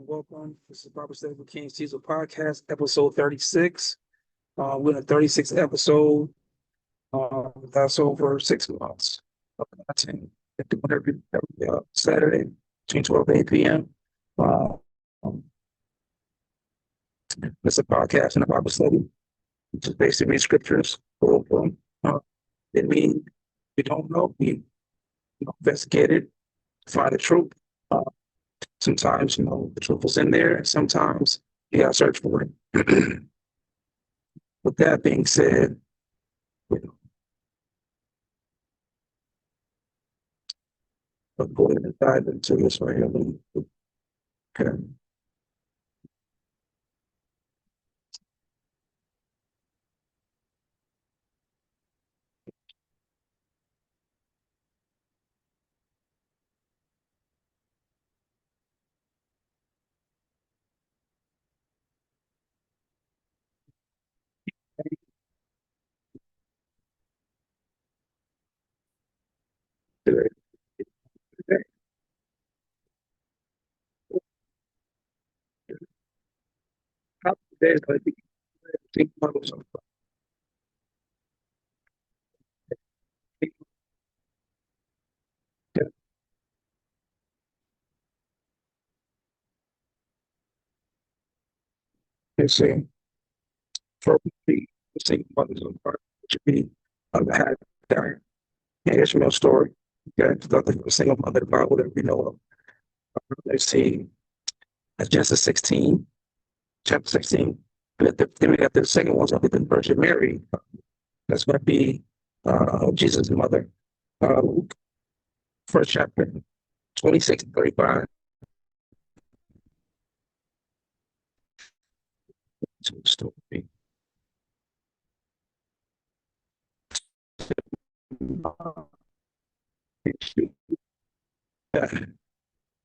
Welcome. This is BibleStudyw with KingCzol podcast, episode 36. We're in the 36th episode. That's over 6 months of content. Doing every Saturday between 12 and 8 p.m. Um, it's a podcast and a Bible study, which is basically read scriptures. It means we don't know. We investigate it, find the truth. Uh, Sometimes, the truth is in there. Sometimes you gotta search for it. With that being said, let's go ahead and dive into this right here. Okay. Today is going to be think about something. Let's see. For the think about this part, which would be the Hagar Ishmael story. Okay, the single mother of the Bible that we know of. Let's see. That's Genesis 16, chapter 16. Then we got the second one's going to be the Virgin Mary. That's going to be Jesus' mother. Luke, first chapter, 26 to 35. Story.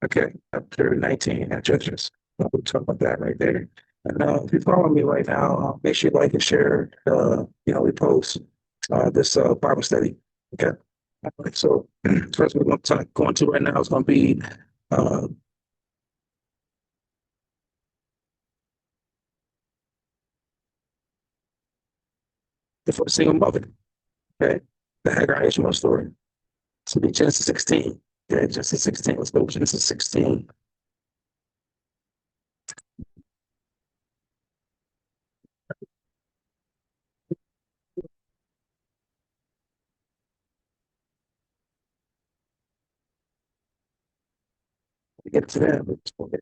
Okay, chapter 19 at Judges. We'll talk about that right there. And if you follow me right now, make sure you like and share. We post this Bible study. Okay. All right, so first we're going to go into right now is going to be uh, the first single mother. Okay, the Hagar Ishmael story. So be Genesis 16. Yeah, Genesis 16. Let's go Genesis 16. We get to that. Let's go ahead.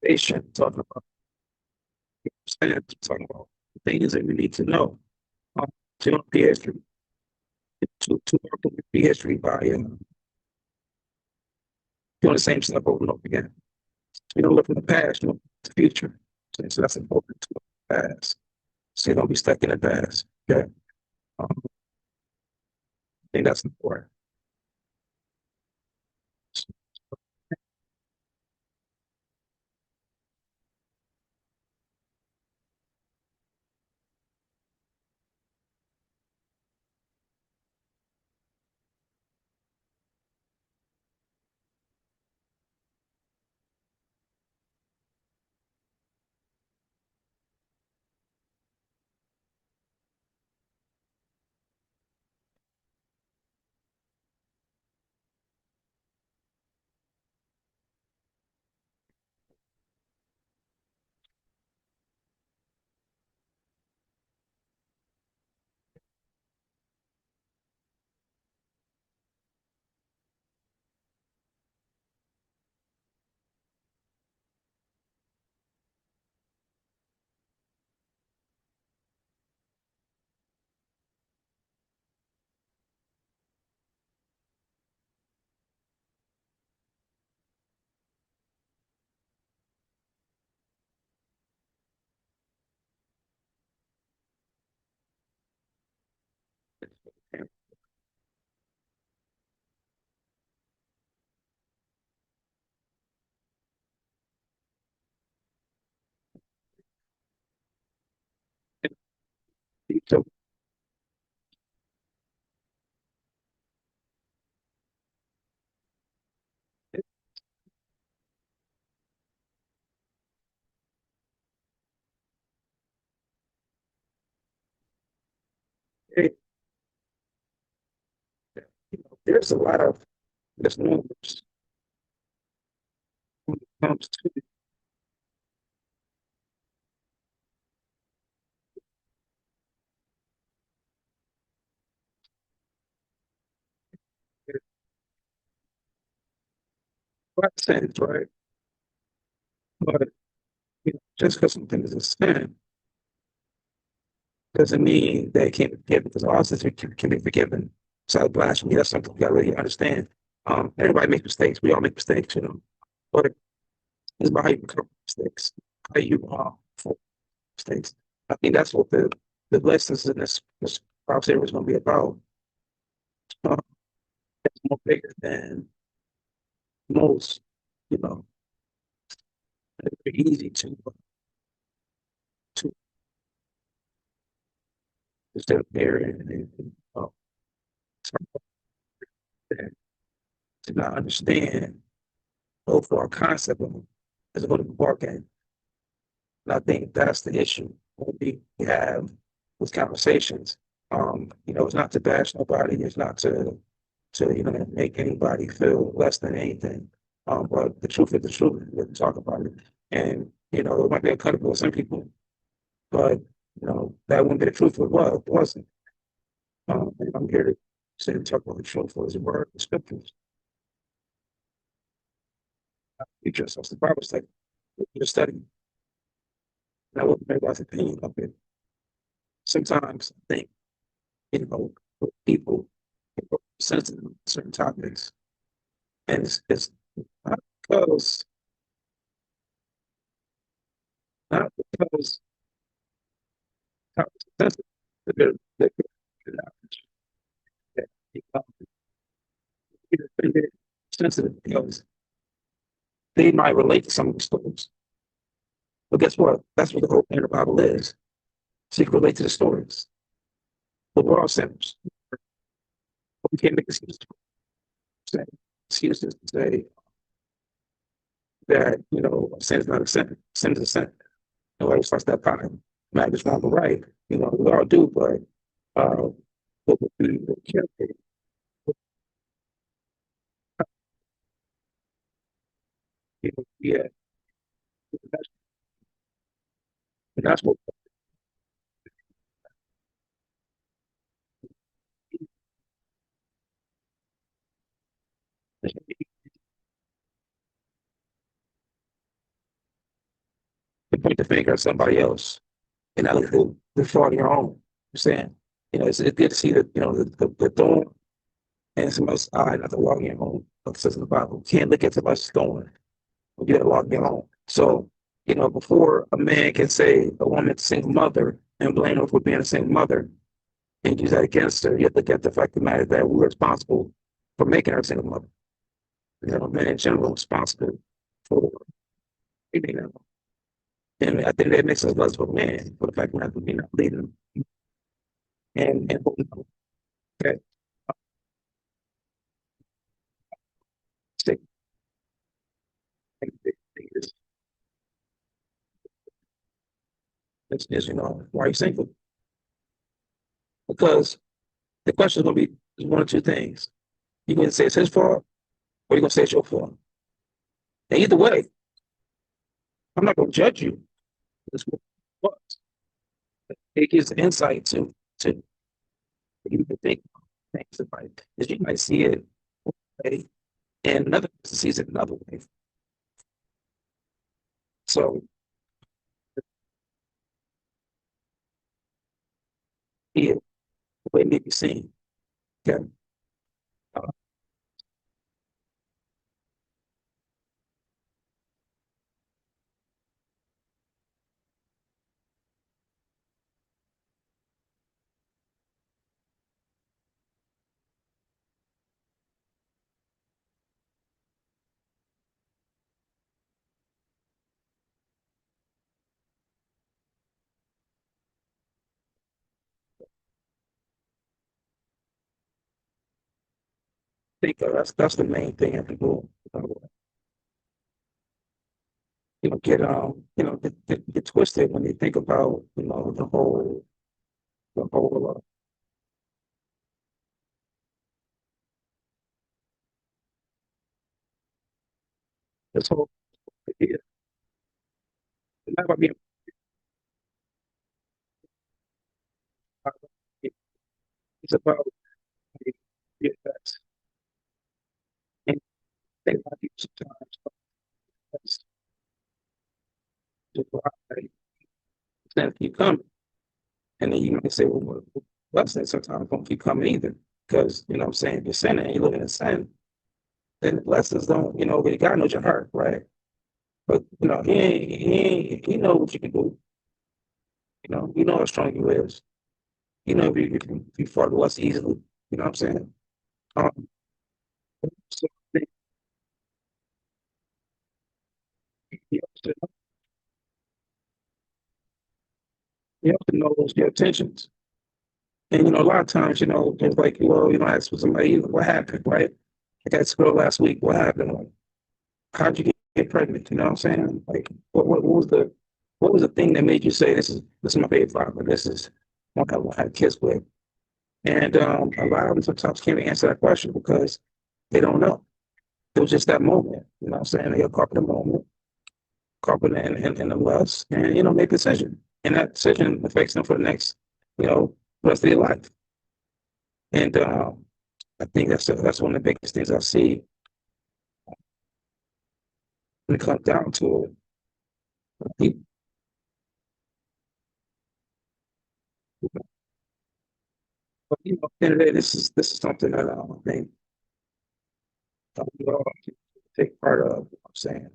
foundation, talking about talking about things that we need to know. To don't be history, to be history by doing the same stuff over and over again. You don't look in the past, you look to the future. So that's important to look at the past. So you don't be stuck in the past. Okay. I think that's important. So it, there's a lot of misnomers when it comes to sins, right? But just because something is a sin doesn't mean that it can't be forgiven, because all sins can be forgiven. So blasphemy, that's something we gotta really understand. Everybody makes mistakes. We all make mistakes, but it's about how you recover mistakes, how you for mistakes. I think that's what the lessons in this prophecy was going to be about. Uh, it's more bigger than most, you know. It's very easy to sit there and to not understand the overall concept of is going to work in. And I think that's the issue when we have these conversations. It's not to bash nobody. It's not to make anybody feel less than anything. But the truth is the truth. We have to talk about it, and it might be uncomfortable with some people, but that wouldn't be the truth. It wasn't. And I'm here to say and talk about the truth for His word, the scriptures. Teach ourselves the Bible study. We're studying. And I wouldn't make everybody's opinion of it. Sometimes I think people are sensitive to certain topics, and it's not because not because topics are sensitive. They're sensitive because they might relate to some of the stories. But guess what? That's what the whole point of the Bible is. So you can relate to the stories. But we're all sinners. But we can't make excuses to say excuses to say that sin is not a sin. Sin is a sin. Nobody starts that time. Not just wrong or right. We all do, but what would be careful. Yeah, that's what to point the finger at somebody else and not look the fault of your own. I'm saying, it's good to see that, the thorn and somebody's eye, not to walk in your own. Like it says in the Bible, you can't look at somebody's thorn. You got to walk in your own. So, before a man can say a woman's single mother and blame her for being a single mother and use that against her, you have to get the fact of the matter that we're responsible for making her a single mother. Men in general are responsible for leading them. And I think that makes us less of a man for the fact that we're not leading them. And okay, stick why are you single? Because the question is going to be one or two things. You're going to say it's his fault, or you're going to say it's your fault. And either way, I'm not going to judge you. It gives insight to you to think things about it. Because you might see it one way, and another person sees it another way. So, yeah, the way it may be seen. Okay. I think that's the main thing that people get twisted when they think about the whole this whole idea. It's not about being it's about the effects. And think about people sometimes that's just why they keep coming. And then you might say, well, blessings sometimes don't keep coming either. Because, what I'm saying, if you're sinning and you're living in sin, then the blessings don't, God knows your heart, right? But, he knows what you can do. You know how strong you is. If you fall less easily. You know what I'm saying? Um, so you have to, you have to know your intentions. And, a lot of times, it's like, well, ask for somebody, what happened, right? I got to go last week. What happened? Like, how'd you get pregnant? You know what I'm saying? Like, what was the thing that made you say this is my baby father? This is one I want to have kids with. And a lot of them sometimes can't answer that question because they don't know. It was just that moment. You know what I'm saying? They got caught in the moment, caught in the lust, and make a decision. And that decision affects them for the next, rest of their life. And I think that's one of the biggest things I see when it comes down to it. People, but at the end of the day, this is something that I think we all take part of. You know what I'm saying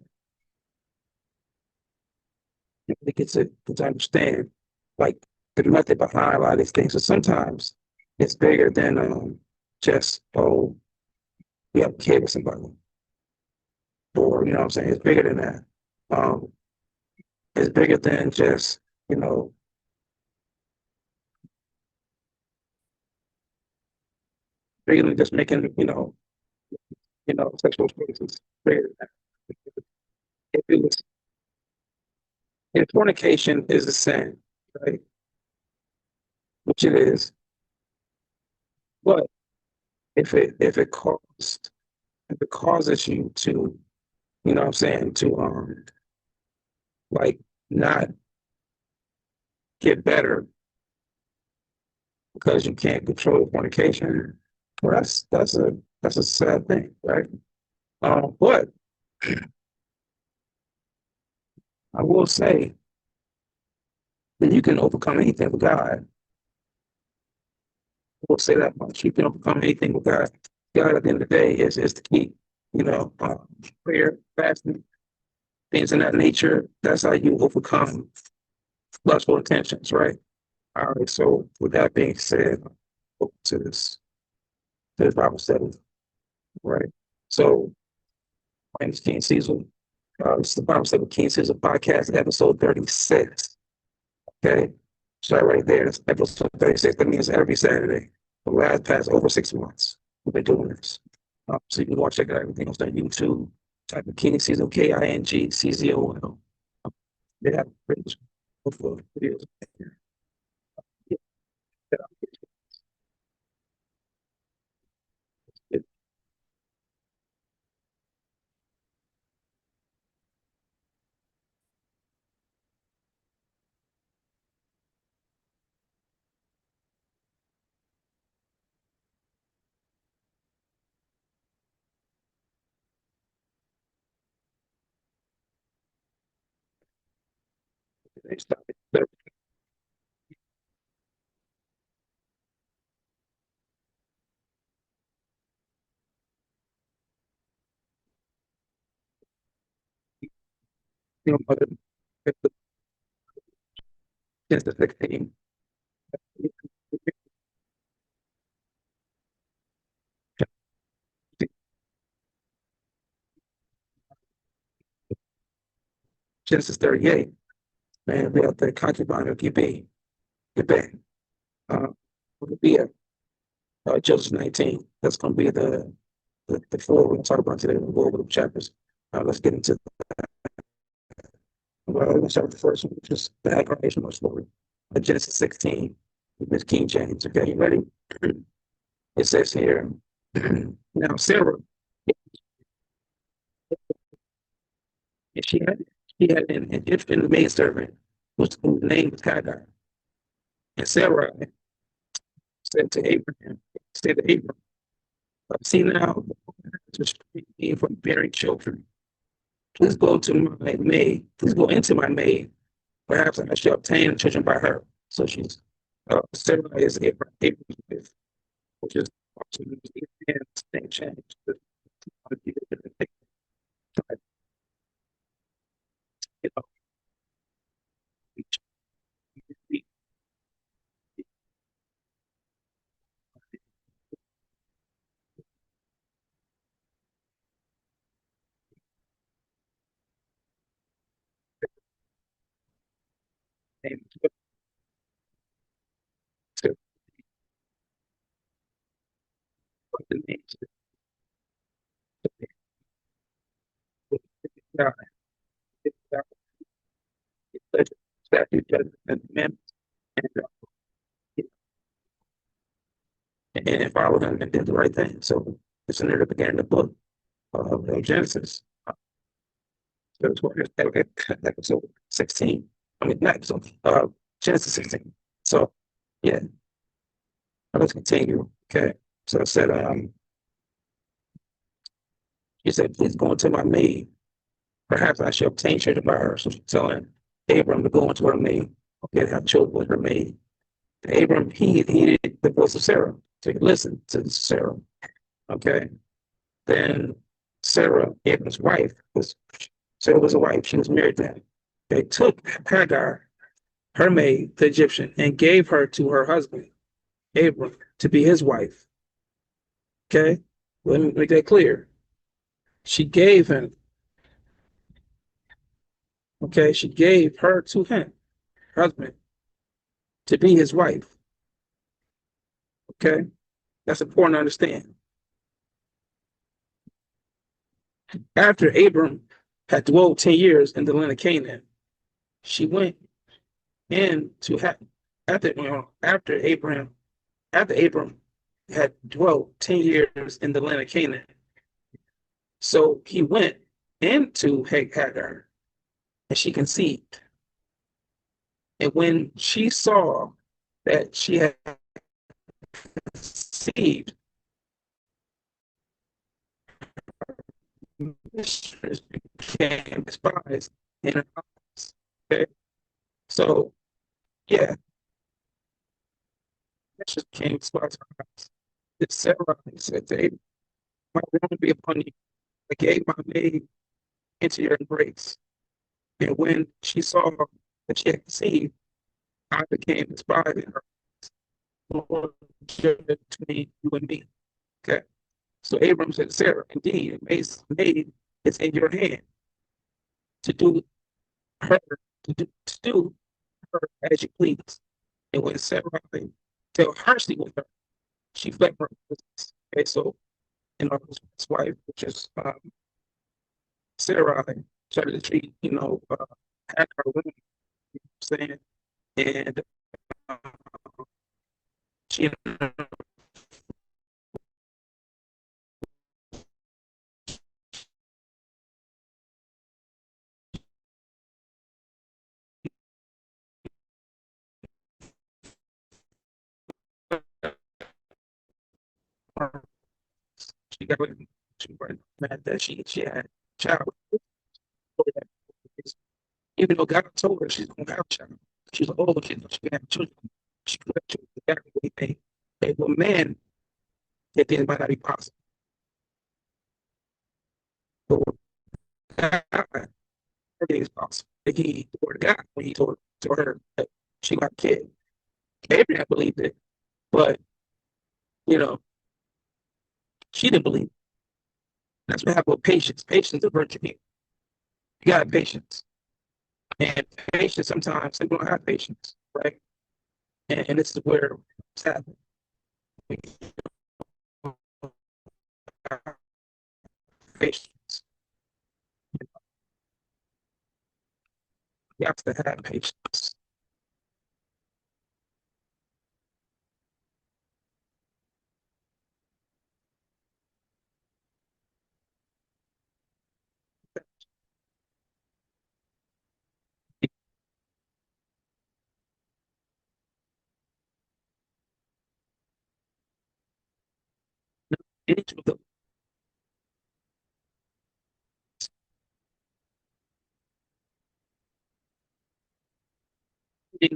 they get to understand like the method behind a lot of these things. So sometimes it's bigger than just we have a kid with somebody, or what I'm saying. It's bigger than that. Um, it's bigger than just you know bigger than just making sexual choices. Bigger than that. If it was if fornication is a sin, right? Which it is, but if it causes you to, what I'm saying, to like not get better because you can't control your fornication, well that's a sad thing, right? But I will say then you can overcome anything with God. We'll say that much. You can overcome anything with God. God, at the end of the day, is the key. Prayer, fasting, things in that nature. That's how you overcome lustful intentions, right? All right. So, with that being said, to this Bible study, right? So, my name is KingCzol. This is the Bible study with KingCzol podcast, episode 36. Okay. So right there, it's episode 36. That means every Saturday for the last past over 6 months. We've been doing this. So you can go check out everything else on YouTube. Type of KingCzol, KingCzol. They have videos. Videos. But it's the 16. Genesis 38. Man, we have the Concubine of Gibeah. Uh, Gibeah, Joseph 19. That's going to be the four we're going to talk about today. We'll go over the chapters. Let's get into let's start with the first one, which is the Hagar Ishmael story. Genesis 16, with King James. Okay, you ready? It says here, now Sarah, she had an Egyptian maidservant whose name was Hagar. And Sarah said to Abraham, said to Abram, see now, to restrain me from bearing children. Please go to my maid. Please go into my maid. Perhaps I shall obtain children by her. So Sarah is Abraham's wife, which is also Abraham's name change. You know, to put the names down, statute, judgment, and commandments, and follow them and did the right thing. So it's in there to begin the book of Genesis. Episode 16. I mean, not episode, Genesis 16. So, yeah, let's continue. Okay. So I said, he said, please go into my maid. Perhaps I shall obtain children by her. So she's telling Abram to go into her maid. Okay, to have children with her maid. Abram heeded the voice of Sarah. So he listened to Sarah. Okay. Then Sarah, Abram's wife, Sarah was a wife. She was married to him. They took Hagar, her maid, the Egyptian, and gave her to her husband, Abram, to be his wife. Okay? Let me make that clear. She gave him, okay? She gave her to him, her husband, to be his wife. Okay? That's important to understand. After Abram had dwelt 10 years in the land of Canaan, she went in to after Abram had dwelt 10 years in the land of Canaan. So he went into Hagar and she conceived. And when she saw that she had conceived, mistress became despised in her eyes. Okay? So Yeah, that's just came to our times. It's Sarah, he said to Abraham, my wrong be upon you. I gave my maid into your embrace. And when she saw that she had conceived, I became despised in her. Lord, judge between you and me. Okay. So Abram said to Sarah, indeed, maid is in your hand to do her to do her as you please. And when Sarah dealt harshly with her, she fled from her business. Okay, so his wife, which is Sarah, started to treat, Hagar women, you know what I'm saying? And uh, she she got she was mad that she had a child. Even though God told her she's gonna have a child. She's an older kid, she can have children. She could have children. Exactly what they were man that things might not be possible. But with God, everything is possible. Like he told God when he told her that she got a kid. Abraham believed it, but you know, she didn't believe it. That's what happened with patience. Patience is a virtue here. You got patience. And patience sometimes people don't have patience, right? And this is where it's happening. Patience. You have to have patience. Each of the he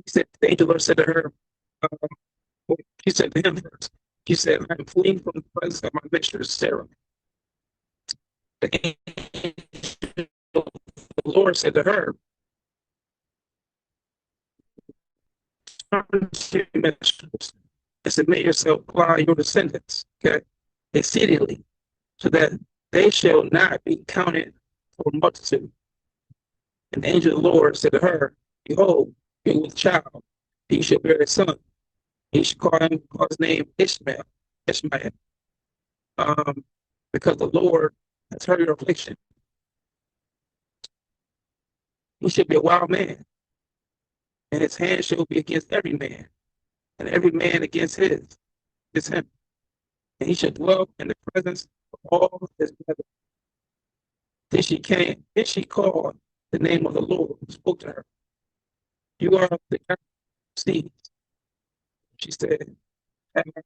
said, the angel Lord said to her, he said to him first, he said, I'm fleeing from the presence of my mistress, Sarah. The angel, the Lord said to her, turn to your mistress and submit yourself by your descendants, okay, exceedingly, so that they shall not be counted for multitude. And the angel of the Lord said to her, behold, you with child, he shall bear a son. He should call his name Ishmael, um, because the Lord has heard your affliction. He should be a wild man, and his hand shall be against every man, and every man against his is him. And he shall dwell in the presence of all his brethren. Then she called the name of the Lord who spoke to her. You are the God who sees. She said, have I have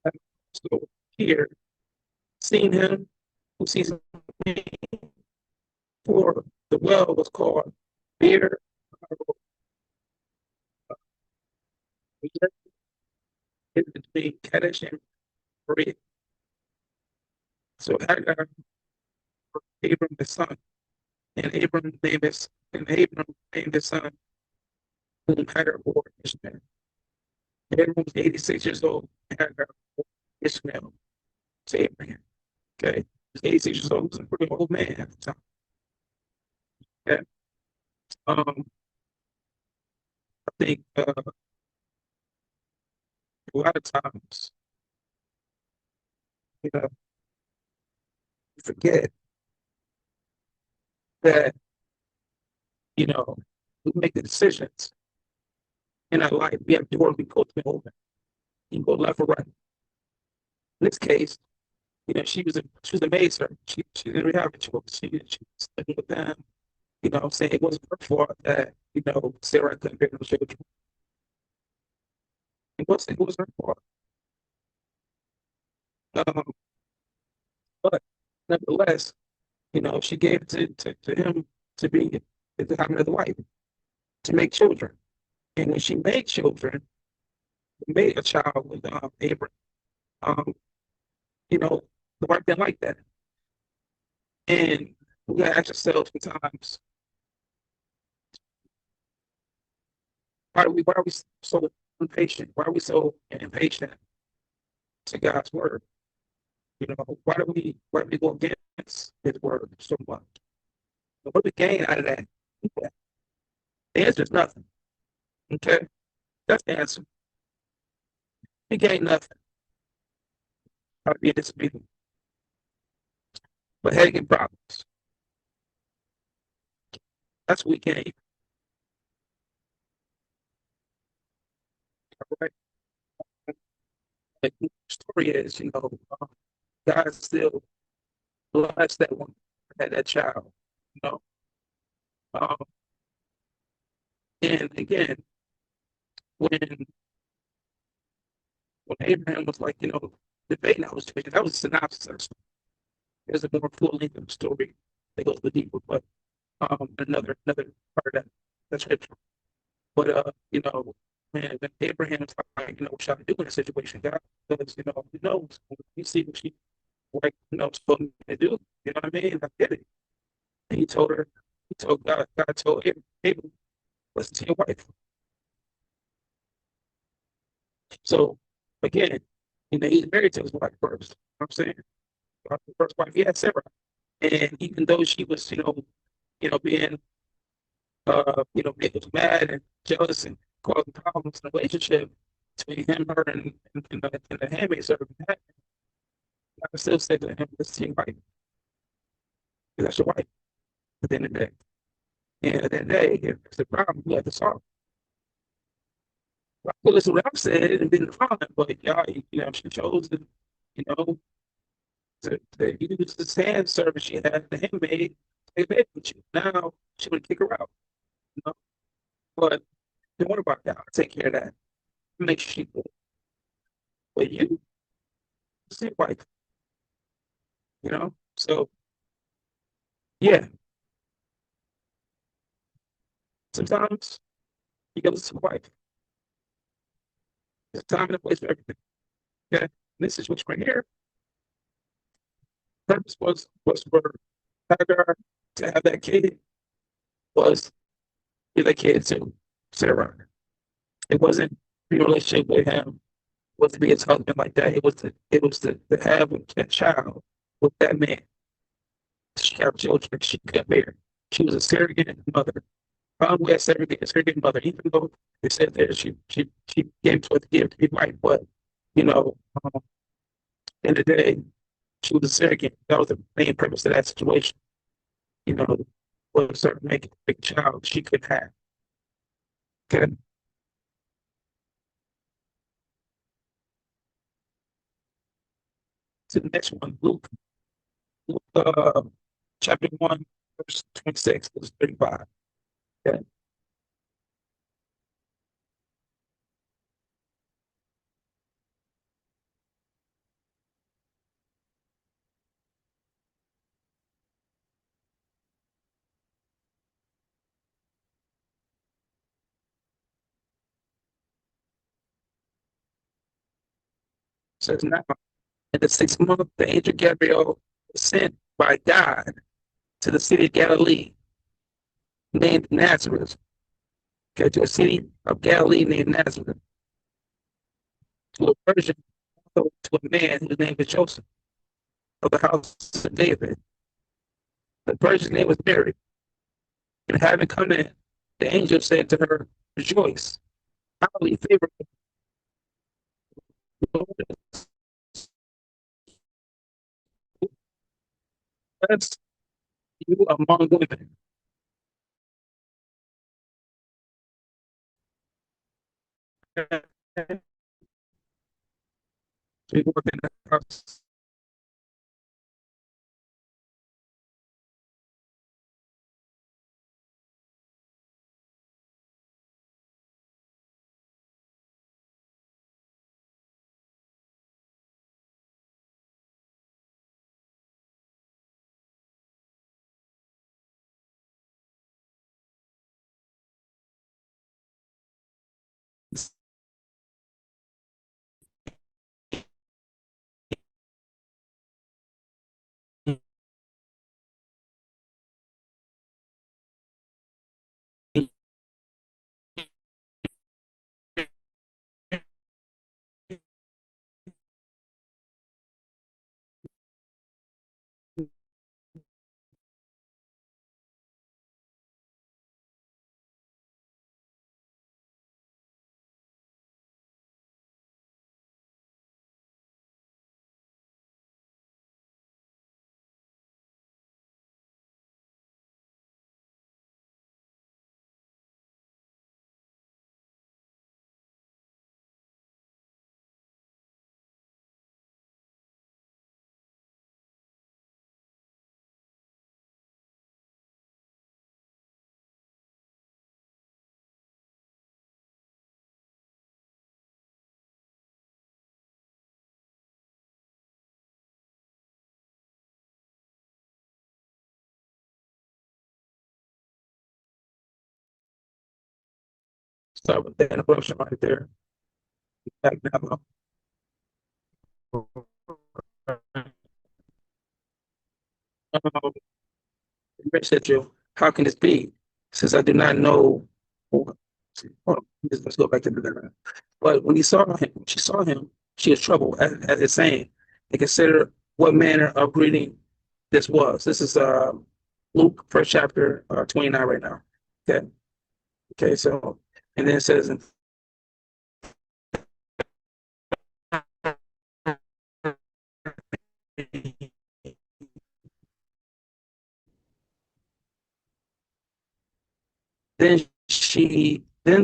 I also here seen him who sees me? For the well was called Beer between Kadesh and Berea. So Hagar Abram his son, and Abram named his son, whom Hagar bore Ishmael. Abram was 86 years old, and Hagar bore Ishmael to Abraham. Okay, he was 86 years old, he was a pretty old man at the time. Okay. I think a lot of times, you forget that, we make the decisions in our life. We have doors we go to open. You can go left or right. In this case, she was a maid servant. She didn't really have a choice. She was living with them. I'm saying it wasn't her fault that, Sarah couldn't bear no children. It was her fault. Um, but nevertheless, she gave it to him to have another wife, to make children. And when she made children, made a child with Abraham, um, the wife didn't like that. And we gotta ask ourselves sometimes, why are we so impatient? Why are we so impatient to God's word? Why do we go against his word so much? What do we gain out of that? The answer is nothing. Okay? That's the answer. We gain nothing out of being disobedient. But headache problems. That's what we gain. Right? Like, the story is, God still blessed that one, that child. You know, um, and again, when Abraham was like, debating that was a synopsis of the story. There's a more full length of the story that goes a little deeper, but another part of that scripture. But when Abraham's like, what should I do in a situation, God? Because he knows, he see what she like, told me to do. You know what I mean? I did it. And he told God told Abraham, listen to your wife. So again, he's married to his wife first. You know what I'm saying? The first wife, he had Sarah. And even though she was, being being mad and jealous and causing problems in the relationship between him, her, and the handmaid servant, I still say to him, listen to your wife. Because that's your wife at the end of the day. And at the end of the day, if it's a problem, you have to solve it. Well, listen, what I'm saying, it didn't fine, but y'all, she chose you know, to use the sand service she had, the handmaid, they made with you. Now she would kick her out, you know. But don't worry about that. I'll take care of that. Make sure she good. But you, same wife, you know. So yeah, sometimes you gotta listen to wife. There's a time and a place for everything. Okay. This is what's right here. Purpose was for Hagar to have that kid, was give that kid to Sarah. It wasn't be a relationship with him, was to be his husband like that. It was to have a child with that man. She had children she couldn't bear. She was a surrogate mother. Probably a surrogate mother, even though they said that she gave to it to give to be white, but in the day, she was a surrogate. That was the main purpose of that situation. You know, was to make a big child she could have. Okay. To the next one, Luke chapter 1, verse 26, verse 35. Okay. Says now, in the 6th month, the angel Gabriel was sent by God to the city of Galilee named Nazareth. Okay, to a city of Galilee named Nazareth, to a virgin, to a man whose name was Joseph, of the house of David. The virgin's name was Mary. And having come in, the angel said to her, rejoice, highly favored, blessed you among women. So he walked in the house. Start with that introduction right there. Back now. Said you, how can this be? Since I do not know. Hold on, let's go back to the. But when she saw him, she was troubled, as it's saying, and consider what manner of greeting this was. This is Luke, first chapter, 29 right now. Okay. Okay. So, and then it says, then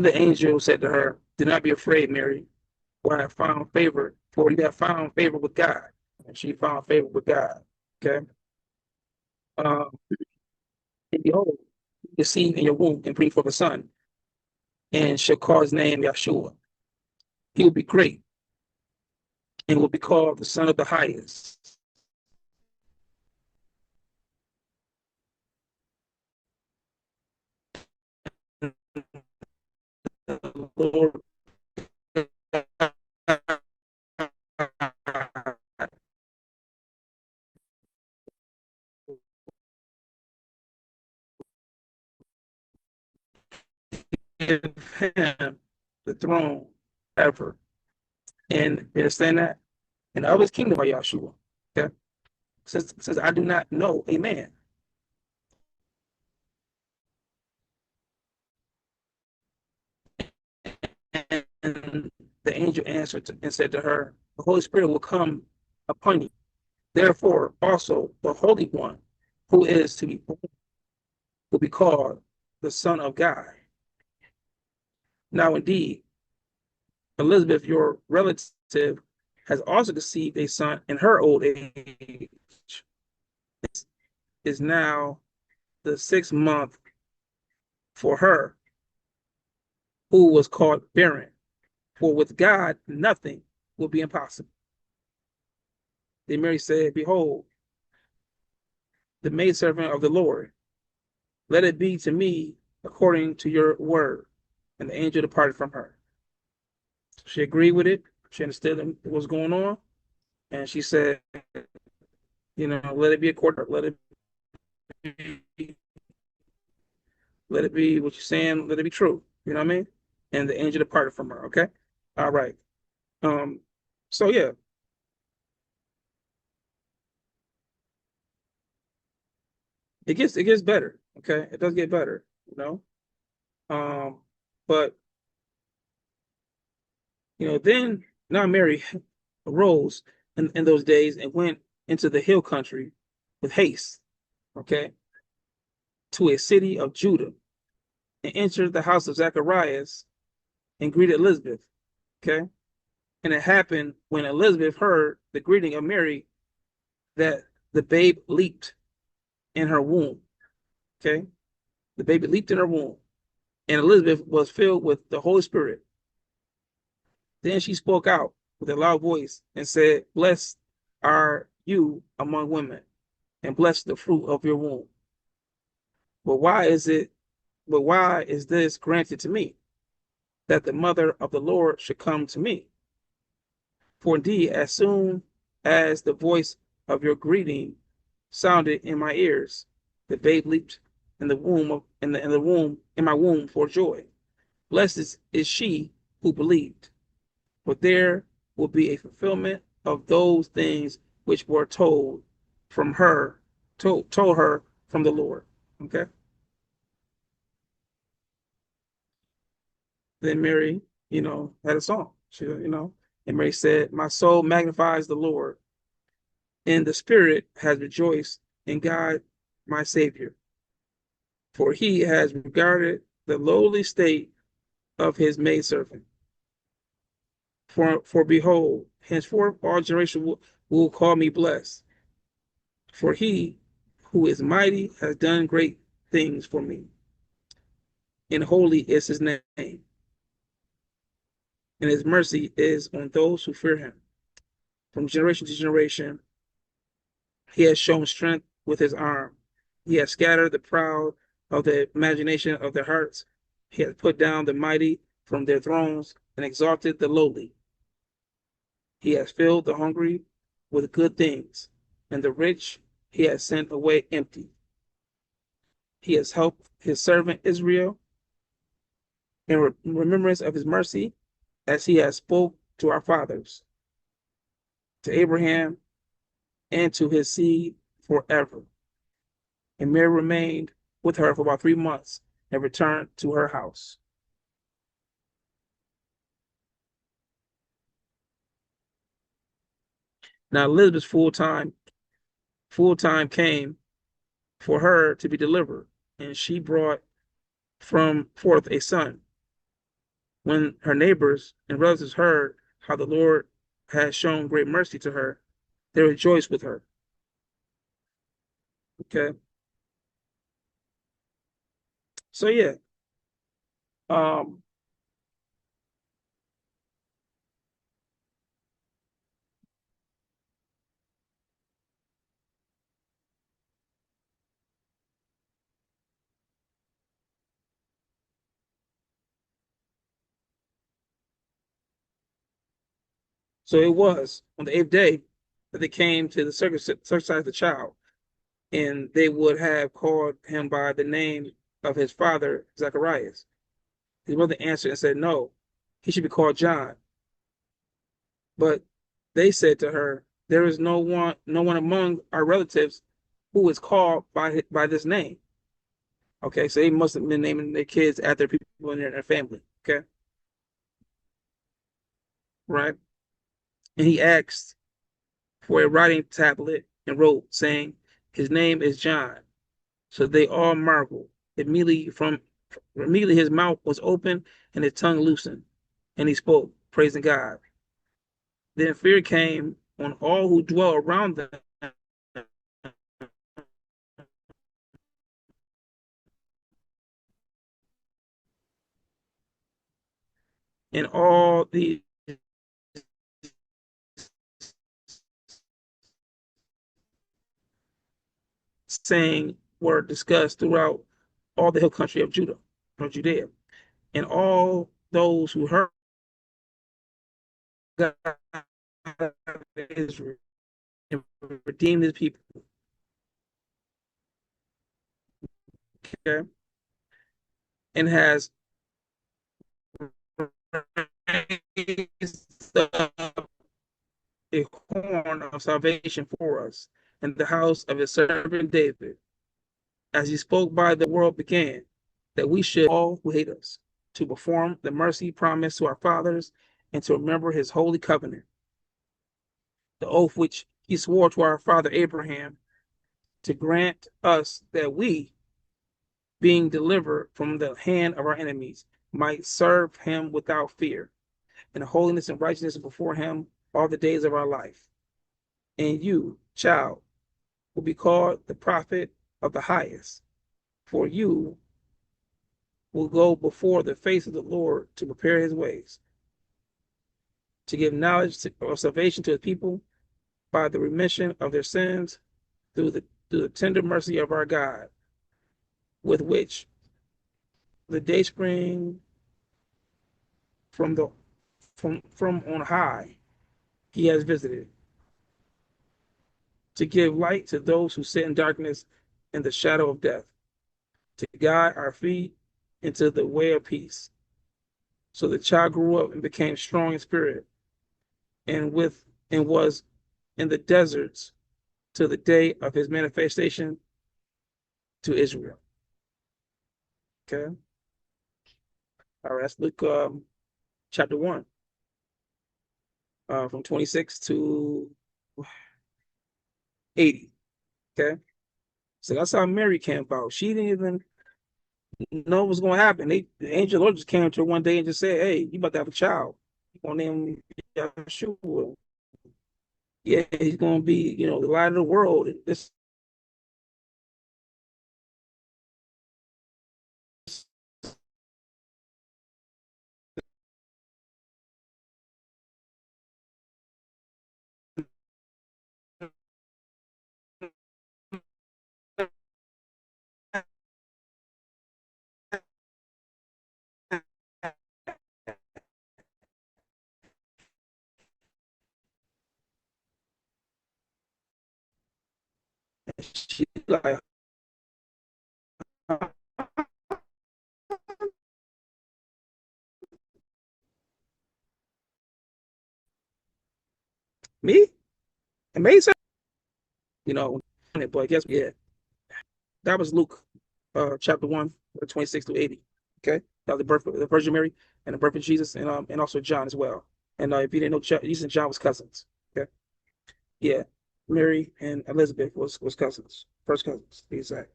the angel said to her, "Do not be afraid, Mary, for I have found favor, for you have found favor with God." And she found favor with God. Okay. Um, and behold, you conceive in your womb and bring forth a son, and shall call his name Yeshua. He will be great and will be called the Son of the Highest. The Lord give him the throne ever. And you understand that? And of his kingdom are Yeshua. Okay. Since I do not know a man. And the angel answered and said to her, the Holy Spirit will come upon you. Therefore, also the Holy One, who is to be born, will be called the Son of God. Now, indeed, Elizabeth, your relative, has also conceived a son in her old age. This is now the 6th month for her, who was called barren. For with God, nothing will be impossible. Then Mary said, behold, the maidservant of the Lord, let it be to me according to your word. And the angel departed from her. She agreed with it. She understood what was going on. And she said, let it be according, let it be what you're saying, let it be true. You know what I mean? And the angel departed from her. Okay. All right. So yeah, it gets better. Okay. It does get better, you know. But then now Mary arose in those days and went into the hill country with haste, okay, to a city of Judah, and entered the house of Zacharias and greeted Elizabeth. Okay. And it happened when Elizabeth heard the greeting of Mary that the babe leaped in her womb. Okay. The baby leaped in her womb, and Elizabeth was filled with the Holy Spirit. Then she spoke out with a loud voice and said, "Blessed are you among women, and blessed the fruit of your womb. But why is it, but why is this granted to me, that the mother of the Lord should come to me? For indeed, as soon as the voice of your greeting sounded in my ears, the babe leaped in the womb of in the womb in my womb for joy. Blessed is she who believed, for there will be a fulfillment of those things which were told her from the Lord." Okay. Then Mary, had a song. And Mary said, "My soul magnifies the Lord, and the spirit has rejoiced in God my Savior, for he has regarded the lowly state of his maidservant. For behold, henceforth all generations will call me blessed. For he who is mighty has done great things for me, and holy is his name, and his mercy is on those who fear him. From generation to generation, he has shown strength with his arm. He has scattered the proud of the imagination of their hearts. He has put down the mighty from their thrones and exalted the lowly. He has filled the hungry with good things, and the rich he has sent away empty. He has helped his servant Israel in remembrance of his mercy, as he has spoke to our fathers, to Abraham, and to his seed forever." And Mary remained with her for about 3 months and returned to her house. Now Elizabeth's full time came for her to be delivered, and she brought from forth a son. When her neighbors and relatives heard how the Lord had shown great mercy to her, they rejoiced with her. Okay. So yeah. Um, so it was on the 8th day that they came to the circumcise the child, and they would have called him by the name of his father, Zacharias. His mother answered and said, "No, he should be called John." But they said to her, "There is no one among our relatives who is called by this name." Okay, so they must have been naming their kids after people in their family. Okay, right? And he asked for a writing tablet and wrote, saying, "His name is John." So they all marveled. Immediately his mouth was open and his tongue loosened, and he spoke, praising God. Then fear came on all who dwell around them, and all the saying were discussed throughout all the hill country of Judah, or Judea, and all those who heard God Israel and redeemed his people. Okay, and has raised up a horn of salvation for us in the house of his servant David, as he spoke by the world began, that we should all who hate us, to perform the mercy promised to our fathers, and to remember his holy covenant, the oath which he swore to our father Abraham, to grant us that we, being delivered from the hand of our enemies, might serve him without fear, and holiness and righteousness before him all the days of our life. And you, child, will be called the prophet of the highest, for you will go before the face of the Lord to prepare his ways, to give knowledge of salvation to his people by the remission of their sins through the tender mercy of our God, with which the day spring from the from on high he has visited, to give light to those who sit in darkness and the shadow of death, to guide our feet into the way of peace. So the child grew up and became strong in spirit, and was in the deserts to the day of his manifestation to Israel. Okay. All right, let's look chapter 1, from 26 to 80. Okay. So that's how Mary came about. She didn't even know what's going to happen. The angel of the Lord just came to her one day and just said, "Hey, you about to have a child. You gonna name him Yeshua. Yeah, he's gonna be, the light of the world." This she like me. It made sense, you know. But guess yeah, that was Luke, chapter 1, 26 to 80. Okay, that was the birth of the Virgin Mary and the birth of Jesus, and also John as well. And if you didn't know, Jesus and John was cousins. Okay, yeah, Mary and Elizabeth was cousins, first cousins, to be exact,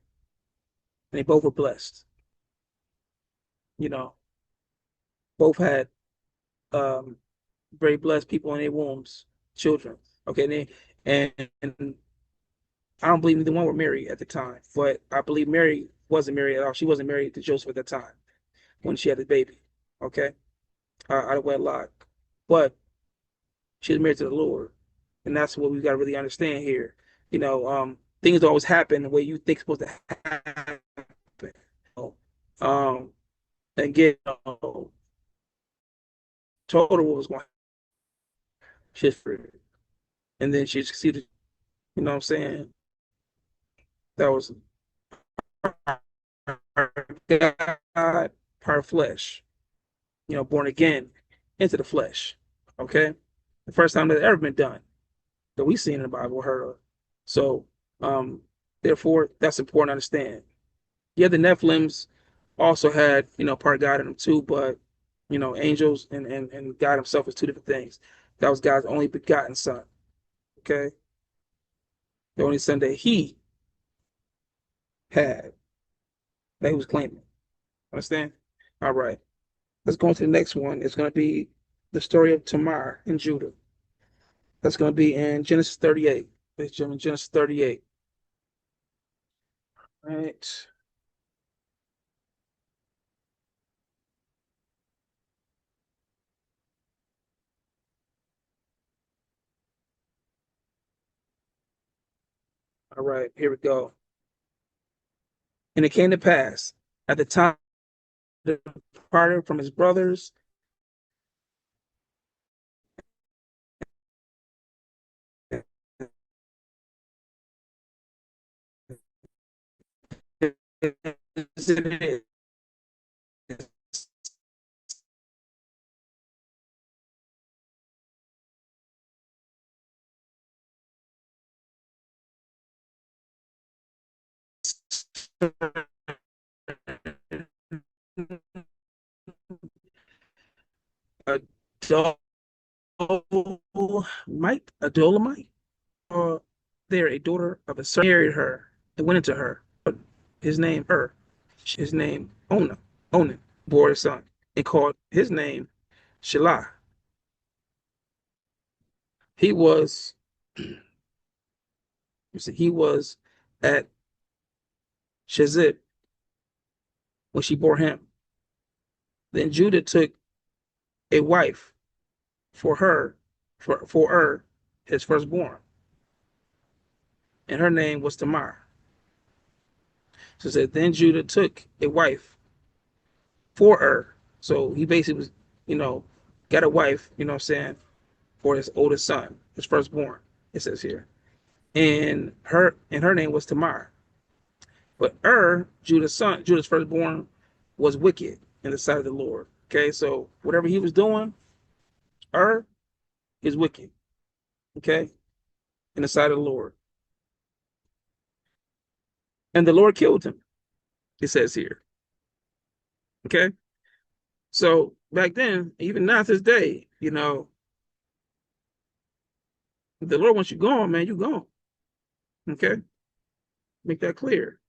and they both were blessed. You know, both had um very blessed people in their wombs, children. Okay, and I don't believe neither one were married at the time, but I believe Mary wasn't married at all. She wasn't married to Joseph at the time when she had the baby. Okay, out of wedlock, but she was married to the Lord, and that's what we got to really understand here. Things don't always happen the way you think it's supposed to happen. Um, and get told her what was going to shift for her, and then she succeeded. You know what I'm saying? That was God, part flesh. Born again into the flesh. Okay, the first time that's ever been done that we seen in the Bible, heard of. So, um, therefore, that's important to understand. Yeah, the Nephilims also had, part God in them too, but angels and God Himself is two different things. That was God's only begotten Son. Okay, the only Son that He had, that He was claiming. Understand? All right. Let's go on to the next one. It's going to be the story of Tamar in Judah. That's going to be in Genesis 38. It's in Genesis 38. All right. All right. Here we go. And it came to pass at the time that he departed from his brothers, a Adulamite, there a daughter of a servant married her and went into her. His name his name Onan bore a son, and called his name Shelah. He was, you see, he was at Shezib when she bore him. Then Judah took a wife for her, for his firstborn, and her name was Tamar. So it said, then Judah took a wife for So he basically was, got a wife, what I'm saying, for his oldest son, his firstborn, it says here. And her name was Tamar. But Judah's firstborn, was wicked in the sight of the Lord. Okay, so whatever he was doing, is wicked. Okay, in the sight of the Lord. And the Lord killed him, it says here. Okay, so back then, even now to this day, the Lord wants you gone, man, you gone. Okay, make that clear.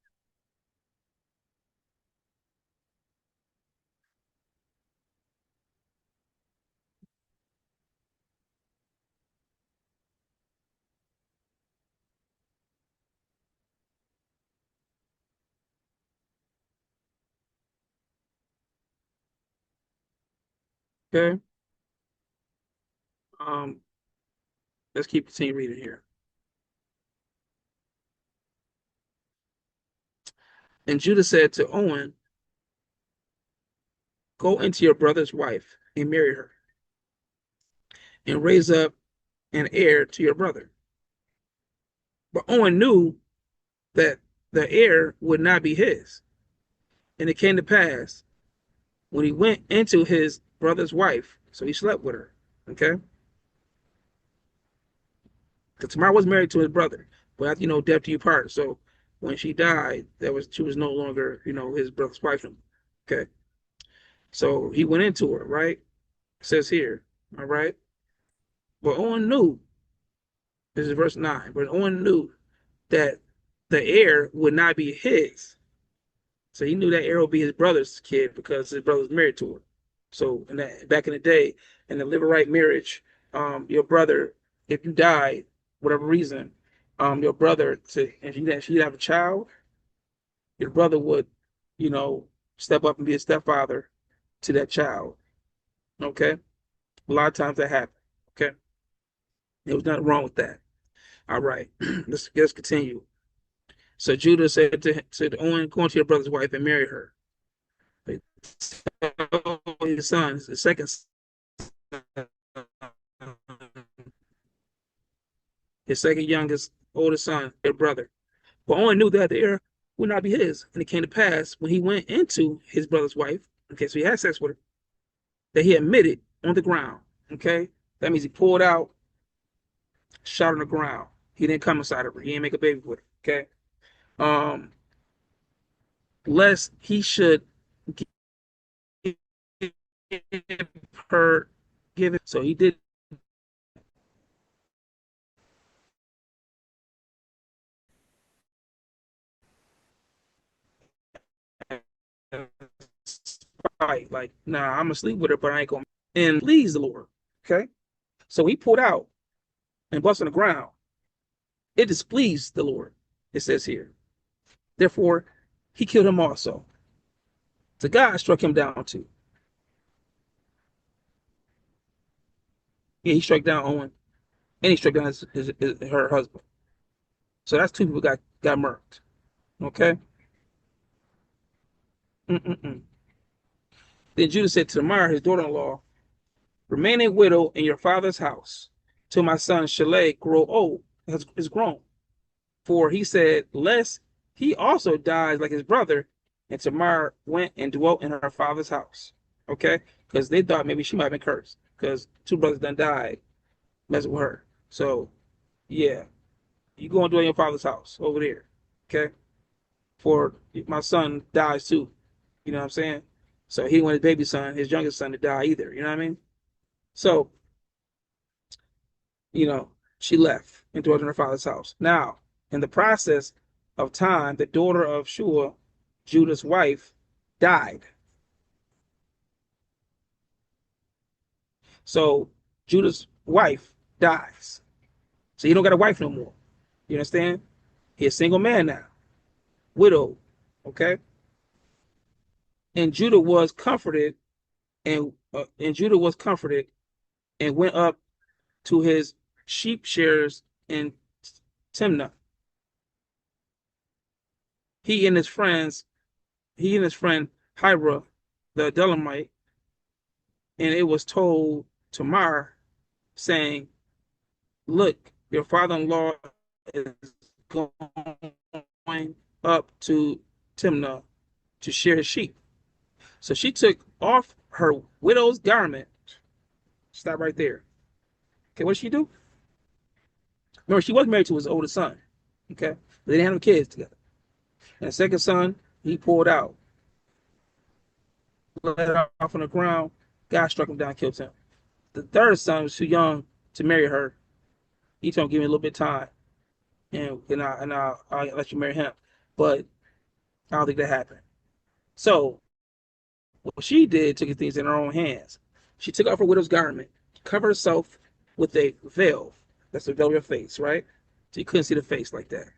Okay, um, let's continue reading here. And Judah said to Owen, go into your brother's wife and marry her, and raise up an heir to your brother. But Owen knew that the heir would not be his. And it came to pass when he went into his brother's wife, so he slept with her. Okay? Because Tamar was married to his brother, but after, death do you part. So when she died, she was no longer, his brother's wife. Okay? So he went into her, right? It says here, all right? But Owen knew, this is verse 9, but Owen knew that the heir would not be his. So he knew that heir would be his brother's kid because his brother was married to her. So back in the day, in the Levirate marriage, your brother, if you died, whatever reason, your brother, and she'd have a child, your brother would, you know, step up and be a stepfather to that child. Okay, a lot of times that happened. Okay, there was nothing wrong with that. All right, let's continue. So Judah said to Owen, go into your brother's wife and marry her. His sons, the second his second youngest, oldest son, their brother. But Owen knew that the heir would not be his. And it came to pass when he went into his brother's wife, okay, so he had sex with her, that he admitted on the ground. Okay, that means he pulled out, shot on the ground. He didn't come inside of her. He didn't make a baby with her. Okay, um, lest he should give her, give it. So he did. Right, like, nah, I'm gonna sleep with her, but I ain't gonna. And please the Lord. Okay, so he pulled out and bust on the ground. It displeased the Lord, it says here. Therefore, he killed him also. So God struck him down too. Yeah, he struck down Owen, and he struck down her husband. So that's two people got murked. Okay. Mm-mm-mm. Then Judah said to Tamar, his daughter-in-law, remain a widow in your father's house till my son Shaleh grow old, is grown. For he said, lest he also dies like his brother. And Tamar went and dwelt in her father's house. Okay? Because they thought maybe she might have been cursed. Because two brothers done died messing with her. So, yeah, you go and dwell in your father's house over there. Okay? For my son dies too. You know what I'm saying? So he didn't want his baby son, his youngest son, to die either. You know what I mean? So, she left and dwelt in her father's house. Now, in the process of time, the daughter of Shua, Judah's wife, died. So Judah's wife dies. So he don't got a wife no more. You understand? He's a single man now, widowed. Okay, and Judah was comforted, and went up to his sheep shearers in Timnah. He and his friends, he and his friend Hira, the Adullamite, and it was told Tamar, saying, "Look, your father-in-law is going up to Timnah to shear his sheep." So she took off her widow's garment. Stop right there. Okay, what did she do? Remember, she was married to his oldest son. Okay, they didn't have no kids together. And the second son, he pulled out, let off on the ground. God struck him down, killed him. The third son was too young to marry her. He told him, "Give me a little bit of time, I'll let you marry him." But I don't think that happened. So what she did, took things in her own hands. She took off her widow's garment, covered herself with a veil. That's the veil of your face, right? So you couldn't see the face like that.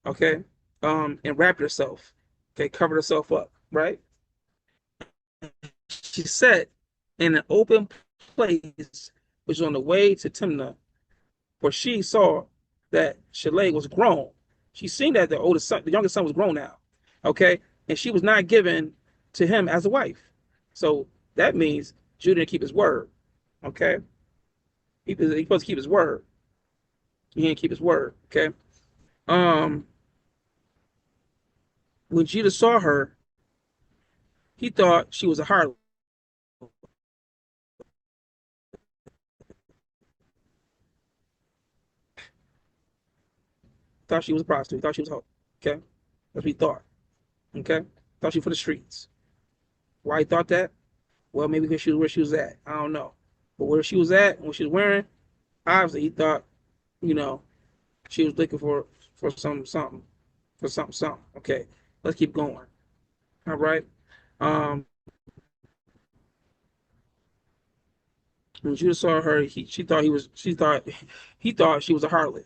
Okay. And wrapped herself. Okay, covered herself up, right? She sat in an open place, which was on the way to Timnah, for she saw that Shalai was grown. She seen that the youngest son was grown now. Okay, and she was not given to him as a wife. So that means Judah didn't keep his word. Okay, he's supposed to keep his word. He didn't keep his word. Okay. Um, when Judah saw her, he thought she was a harlot. Thought she was a prostitute. Thought she was a hoe. Okay, that's what he thought. Okay, thought she was for the streets. Why he thought that? Well, maybe because she was where she was at. I don't know. But where she was at, what she was wearing, obviously he thought, you know, she was looking for something. Okay, let's keep going. All right. Um, when Judah saw her, he thought she was a harlot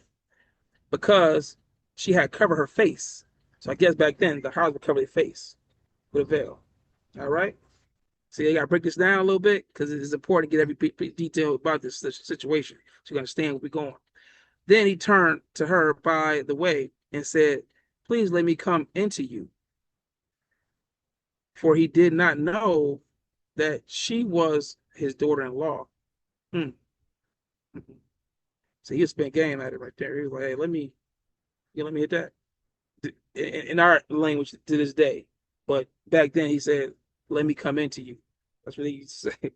because she had covered her face. So I guess back then the harlot would cover their face with a veil. All right. So you got to break this down a little bit because it is important to get every detail about this situation so you understand where we're going. Then he turned to her by the way and said, "Please let me come into you." For he did not know that she was his daughter-in-law. Hmm. So he spent game at it right there. He was like, "Hey, let me hit that." In our language to this day, but back then he said, "Let me come into you." That's what he used to say.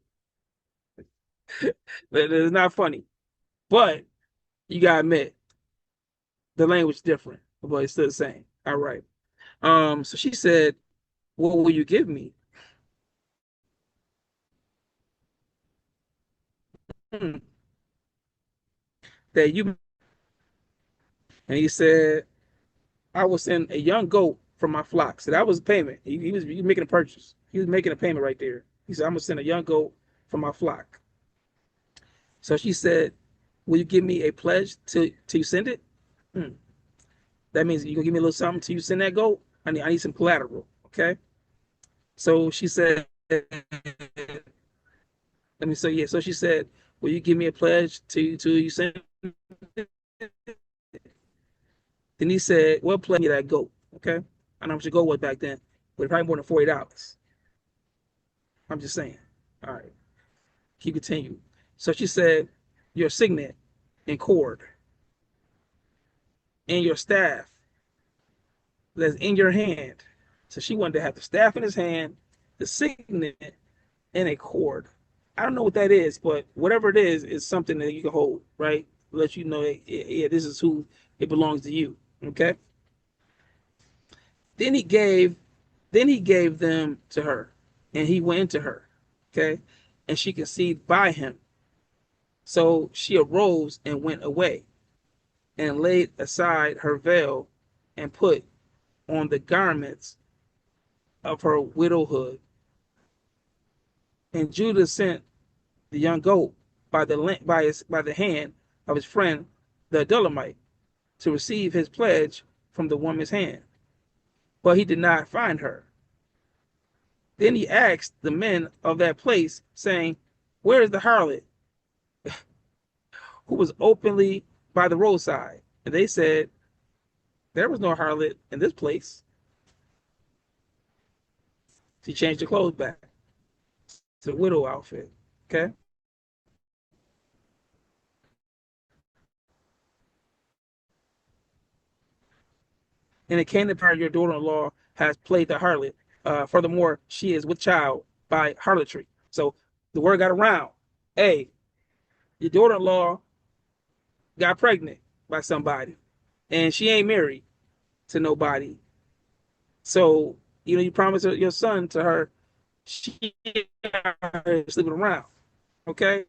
It's not funny, but you gotta admit the language is different, but it's still the same. All right. So she said, "What will you give me?" Hmm. That you and he said, "I will send a young goat from my flock." So that was a payment. He was making a purchase. He was making a payment right there. He said, "I'm gonna send a young goat from my flock." So she said, "Will you give me a pledge till you send it?" Hmm. That means you gonna give me a little something till you send that goat. I need some collateral. Okay. So she said, let me say, yeah. So she said, "Will you give me a pledge till you send it?" Then he said, "Well, pledge me that goat." Okay. I don't know how much your goat was back then, but probably more than $40. I'm just saying. All right. He continued. So she said, "Your signet and cord and your staff that's in your hand." So she wanted to have the staff in his hand, the signet, and a cord. I don't know what that is, but whatever it is something that you can hold, right? Let you know, yeah, this is who it belongs to you. Okay. Then he gave, then he gave them to her, and he went into her. Okay, and she conceived by him. So she arose and went away, and laid aside her veil, and put on the garments of her widowhood. And Judah sent the young goat by the hand of his friend the Adullamite to receive his pledge from the woman's hand, but he did not find her. Then he asked the men of that place, saying, "Where is the harlot who was openly by the roadside?" And they said, "There was no harlot in this place." She changed her clothes back to the widow outfit. Okay. And it came to pass your daughter-in-law has played the harlot. Furthermore, she is with child by harlotry. So the word got around. Hey, your daughter-in-law got pregnant by somebody, and she ain't married to nobody. So you promised your son to her. She sleeping around. Okay.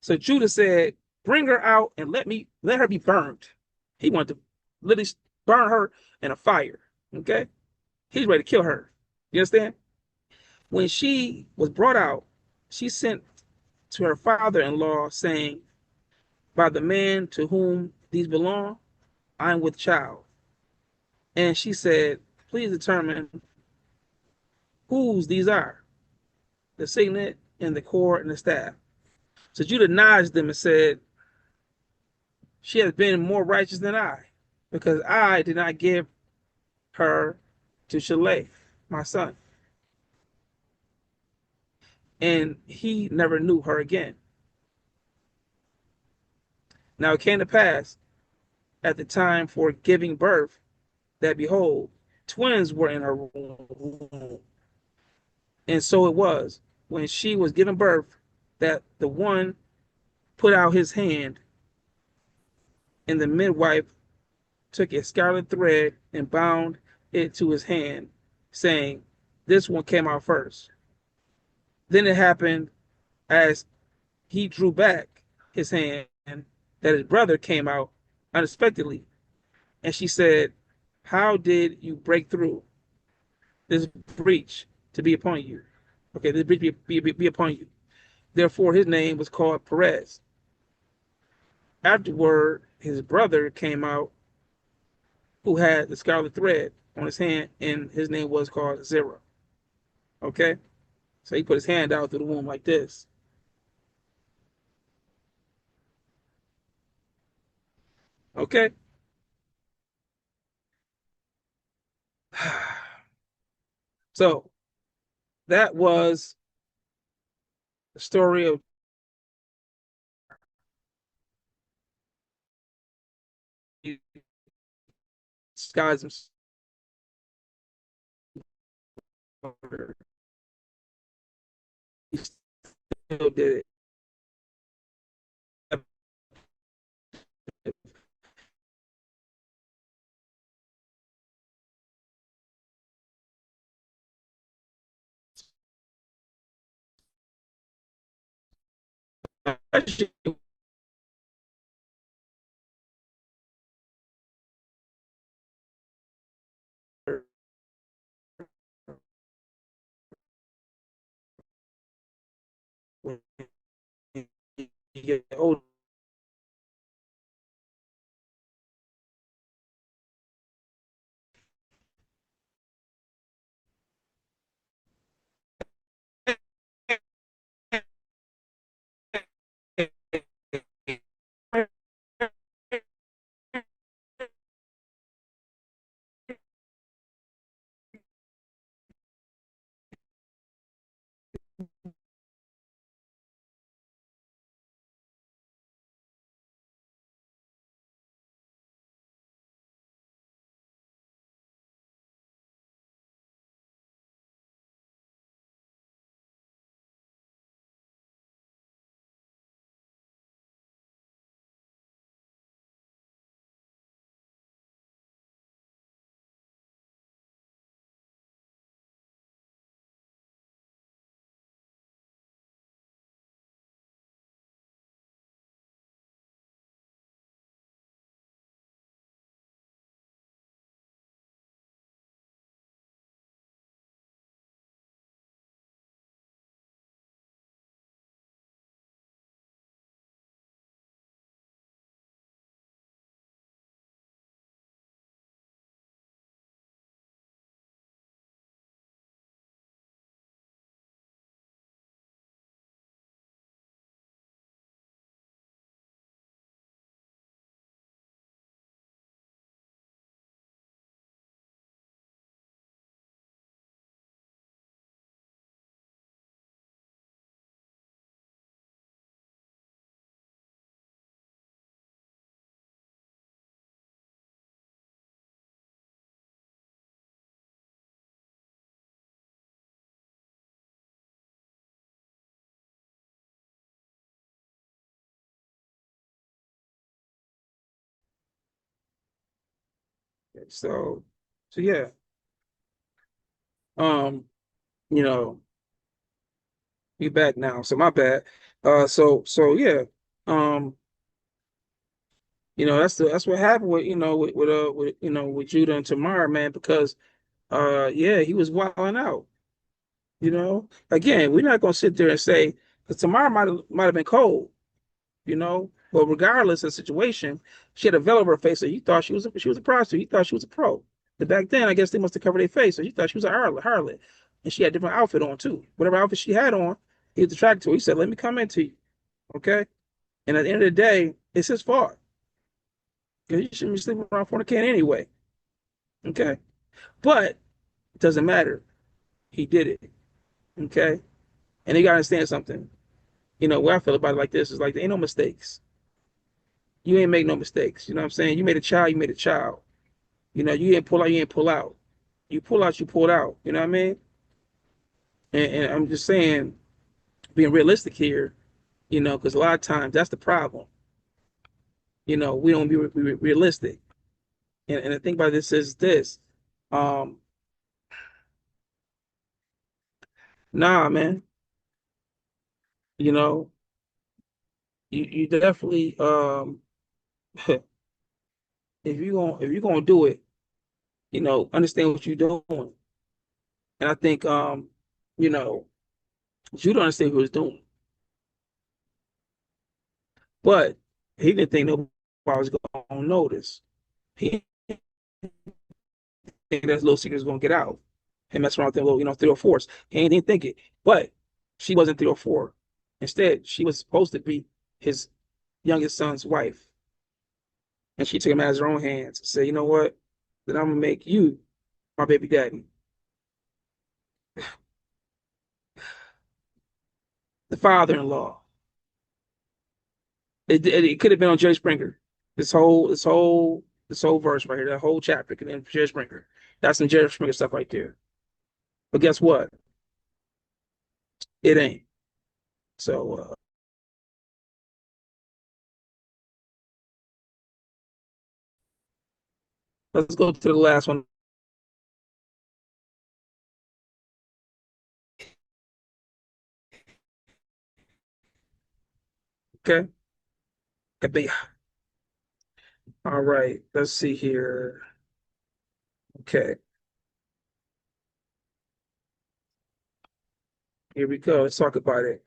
So Judah said, "Bring her out and let her be burned." He wanted to literally burn her in a fire. Okay. He's ready to kill her. You understand? When she was brought out, she sent to her father-in-law, saying, "By the man to whom these belong, I am with child." And she said, "Please determine whose these are, the signet and the cord and the staff." So Judah nudged them and said, "She has been more righteous than I, because I did not give her to Shaleh, my son." And he never knew her again. Now it came to pass at the time for giving birth that, behold, twins were in her womb. And so it was, when she was giving birth, that the one put out his hand, and the midwife took a scarlet thread and bound it to his hand, saying, "This one came out first." Then it happened, as he drew back his hand, that his brother came out unexpectedly. And she said, "How did you break through this breach to be upon you?" Okay, this breach be upon you. Therefore, his name was called Perez. Afterward, his brother came out, who had the scarlet thread on his hand, and his name was called Zerah. Okay, so he put his hand out through the womb like this. Okay, so that was the story of God's. He still did it. When you get older, So yeah. Um, you know, we back now. So my bad. So yeah. Um, that's what happened with with Judah and Tamar, man, because yeah, he was wilding out. Again, we're not gonna sit there and say because Tamar might have been cold, but regardless of the situation, she had a veil over her face, so you thought she was a prostitute. You thought she was a pro. But back then, I guess they must have covered their face, so you thought she was a harlot, and she had a different outfit on too. Whatever outfit she had on, he was attracted to her. He said, "Let me come into you," okay? And at the end of the day, it's his fault because you shouldn't be sleeping around fornicating anyway, okay? But it doesn't matter. He did it, okay? And you gotta understand something. What I feel about it like this is like there ain't no mistakes. You ain't make no mistakes. You know what I'm saying? You made a child, you made a child. You didn't pull out, you didn't pull out. You pull out, you pulled out. You know what I mean? And I'm just saying, being realistic here, because a lot of times that's the problem. We don't be realistic. And the thing about this is this. Um, nah, man. You know, you definitely if you're gonna do it, understand what you're doing. And I think you know, you don't understand what he was doing. But he didn't think nobody was gonna notice. He didn't think that little secret was gonna get out. Him messing around with them little, 304s. He didn't think it. But she wasn't 304. Instead, she was supposed to be his youngest son's wife. And she took him out of her own hands and said, you know what? Then I'm gonna make you my baby daddy. The father-in-law. It could have been on Jerry Springer. This whole verse right here, that whole chapter could have been Jerry Springer. That's some Jerry Springer stuff right there. But guess what? It ain't. So let's go to the last one. Okay. Gibeah. All right. Let's see here. Okay. Here we go. Let's talk about it.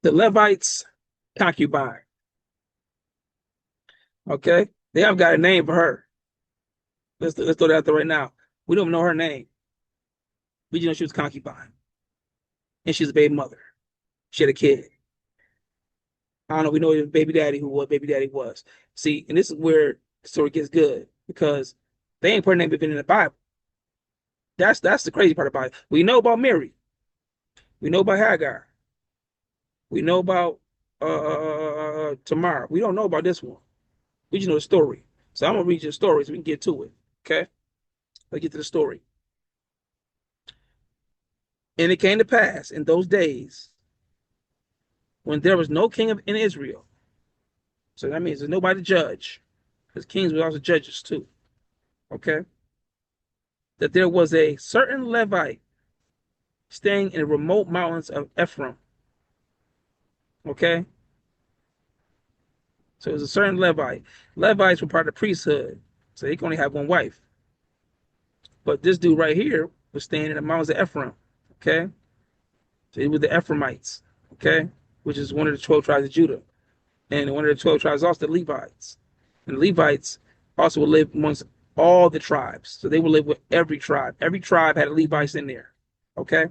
The Levites concubine. Okay. They have got a name for her. Let's throw that out there right now. We don't know her name. We just know she was concubine. And she's a baby mother. She had a kid. I don't know. We know it was baby daddy who what baby daddy was. See, and this is where the story gets good because they ain't put her name even in the Bible. That's the crazy part about it. We know about Mary. We know about Hagar. We know about Tamar. We don't know about this one. We just know the story. So I'm gonna read you the story so we can get to it. Okay, let's get to the story. And it came to pass in those days when there was no king in Israel. So that means there's nobody to judge, because kings were also judges too. Okay, that there was a certain Levite staying in the remote mountains of Ephraim. Okay, so it was a certain Levite. Levites were part of the priesthood, so they could only have one wife. But this dude right here was staying in the mountains of Ephraim. Okay, so it was the Ephraimites. Okay, which is one of the 12 tribes of Judah, and one of the 12 tribes also the Levites. And the Levites also would live amongst all the tribes, so they would live with every tribe. Every tribe had Levites in there. Okay,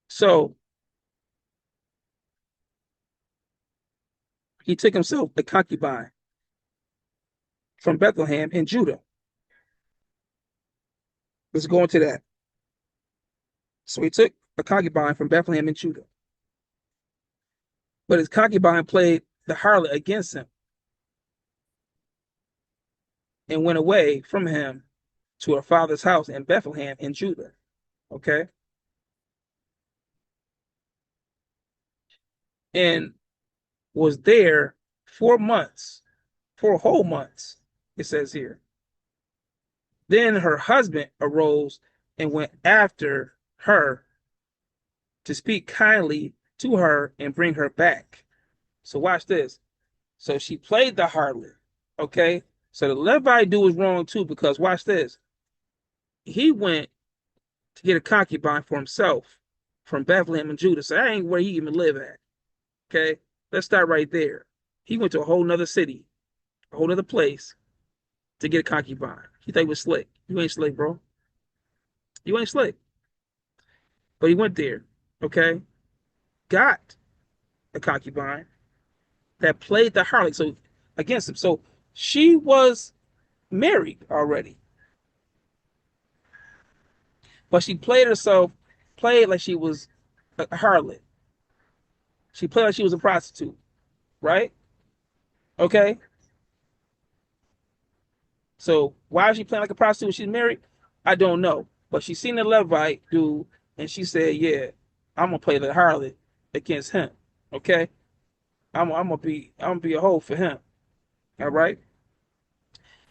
so he took himself a concubine from Bethlehem in Judah. Let's go into that. So he took a concubine from Bethlehem in Judah, but his concubine played the harlot against him and went away from him to her father's house in Bethlehem in Judah. Okay, and was there 4 months. 4 whole months, it says here. Then her husband arose and went after her to speak kindly to her and bring her back. So watch this. So she played the harlot. Okay. So the Levite dude was wrong too, because watch this. He went to get a concubine for himself from Bethlehem and Judah. So that ain't where he even live at. Okay. Let's start right there. He went to a whole nother city, a whole other place to get a concubine. He thought he was slick. You ain't slick, bro. You ain't slick. But he went there, okay? Got a concubine that played the harlot so against him. So she was married already. But she played herself, played like she was a harlot. She played like she was a prostitute, right? Okay. So why is she playing like a prostitute when she's married? I don't know. But she seen the Levite dude and she said, yeah, I'm gonna play the harlot against him. Okay? I'm gonna be a hoe for him. All right?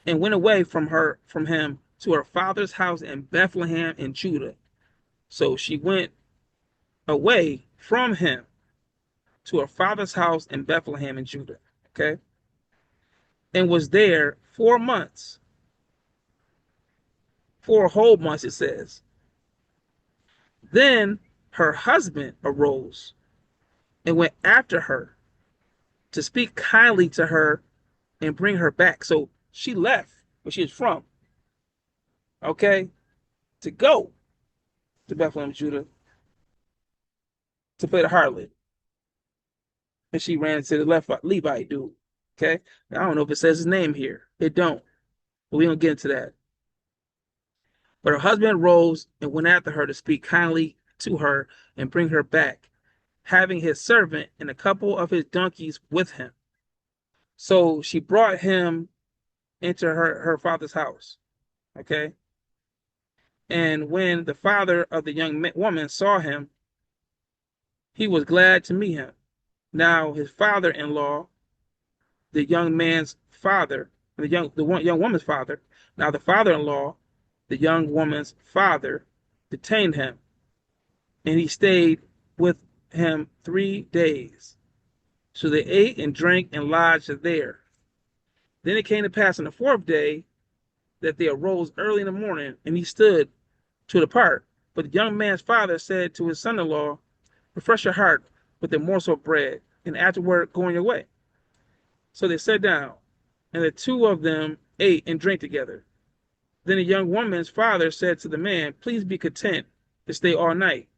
And went away from him to her father's house in Bethlehem in Judah. So she went away from him to her father's house in Bethlehem in Judah. Okay? And was there 4 months. 4 whole months, it says. Then her husband arose and went after her to speak kindly to her and bring her back. So she left where she was from, okay, to go to Bethlehem, Judah, to play the harlot. And she ran to the Levite dude, okay? Now, I don't know if it says his name here. It don't, but we don't get into that. But her husband rose and went after her to speak kindly to her and bring her back, having his servant and a couple of his donkeys with him. So she brought him into her father's house. Okay. And when the father of the young woman saw him, he was glad to meet him. Now his father-in-law, the young man's father, young woman's father, now the father-in-law, the young woman's father, detained him, and he stayed with him 3 days. So they ate and drank and lodged there. Then it came to pass on the 4th day that they arose early in the morning, and he stood to depart. But the young man's father said to his son-in-law, refresh your heart with a morsel of bread, and afterward go on your way. So they sat down, and the 2 of them ate and drank together. Then the young woman's father said to the man, please be content to stay all night,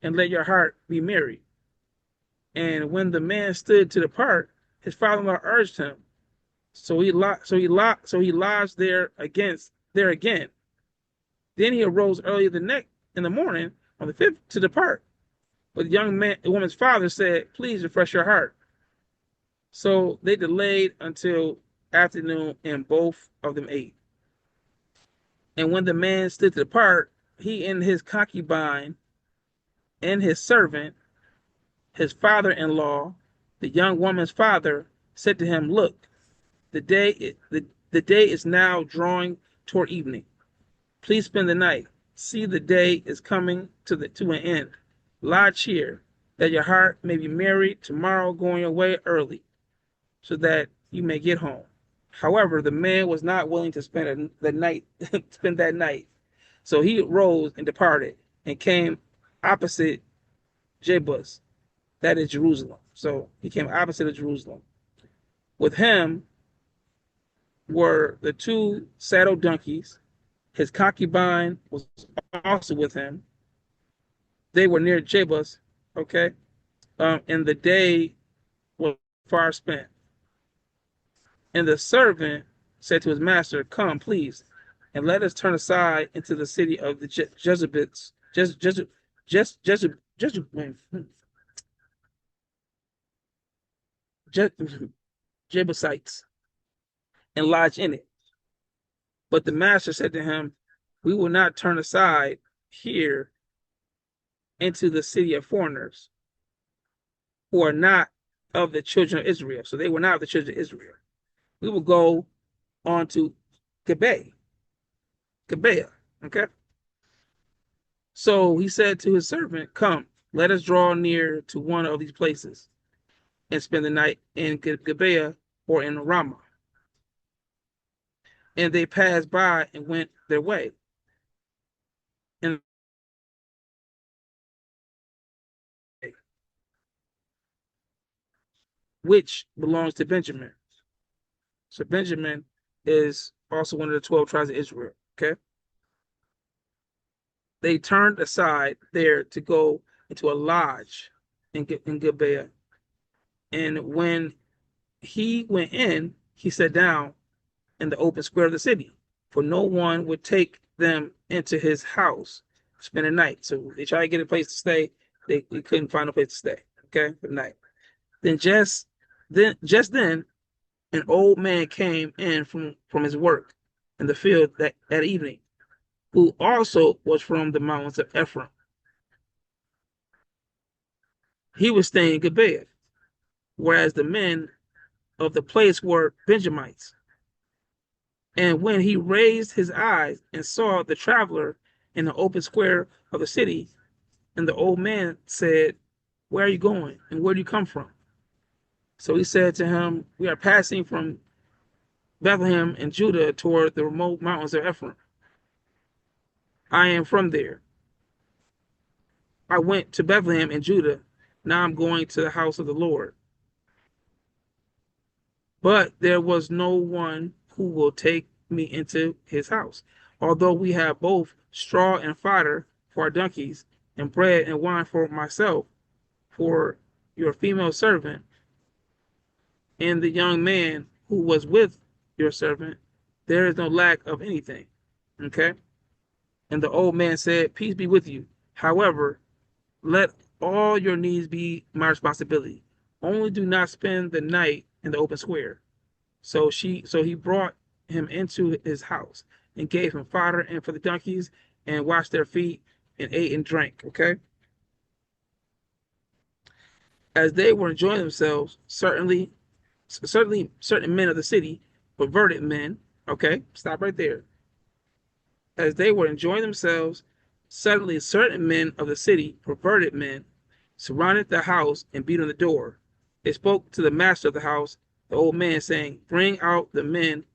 and let your heart be merry. And when the man stood to depart, his father-in-law urged him. So he lodged there again. Then he arose early in the morning on the 5th to depart. But the woman's father said, please refresh your heart. So they delayed until afternoon, and both of them ate. And when the man stood to depart, he and his concubine and his servant, his father-in-law, the young woman's father, said to him, look, the day is now drawing toward evening. Please spend the night. See, the day is coming to an end. Lodge here, that your heart may be merry tomorrow, going away early, so that you may get home. However, the man was not willing to spend that night. So he rose and departed and came opposite Jebus, that is Jerusalem. So he came opposite of Jerusalem. With him were the 2 saddled donkeys. His concubine was also with him. They were near Jebus, okay? And the day was far spent. And the servant said to his master, come, please, and let us turn aside into the city of the Jebusites, and lodge in it. But the master said to him, we will not turn aside here into the city of foreigners who are not of the children of Israel. So they were not of the children of Israel. we will go on to Gibeah. Okay. So he said to his servant, "Come, let us draw near to one of these places and spend the night in Gibeah or in Ramah." And they passed by and went their way. And which belongs to Benjamin. So Benjamin is also one of the 12 tribes of Israel. Okay. They turned aside there to go into a lodge in Gibeah. And when he went in, he sat down in the open square of the city, for no one would take them into his house to spend the night. So they tried to get a place to stay. They couldn't find a place to stay. Okay, for the night. Then just then, an old man came in from his work in the field that evening, who also was from the mountains of Ephraim. He was staying in Gibeah, whereas the men of the place were Benjamites. And when he raised his eyes and saw the traveler in the open square of the city, and the old man said, "Where are you going? And where do you come from?" So he said to him, "We are passing from Bethlehem in Judah toward the remote mountains of Ephraim. I am from there. I went to Bethlehem in Judah. Now I'm going to the house of the Lord. But there was no one who will take me into his house. Although we have both straw and fodder for our donkeys, and bread and wine for myself, for your female servant, and the young man who was with your servant, there is no lack of anything." Okay. And the old man said, "Peace be with you. However, let all your needs be my responsibility. Only do not spend the night in the open square." So he brought him into his house and gave him fodder and for the donkeys, and washed their feet and ate and drank. Okay. As they were enjoying themselves, certainly certain men of the city, perverted men. Okay, stop right there. As they were enjoying themselves, suddenly certain men of the city, perverted men, surrounded the house and beat on the door. They spoke to the master of the house, the old man, saying, "Bring out the men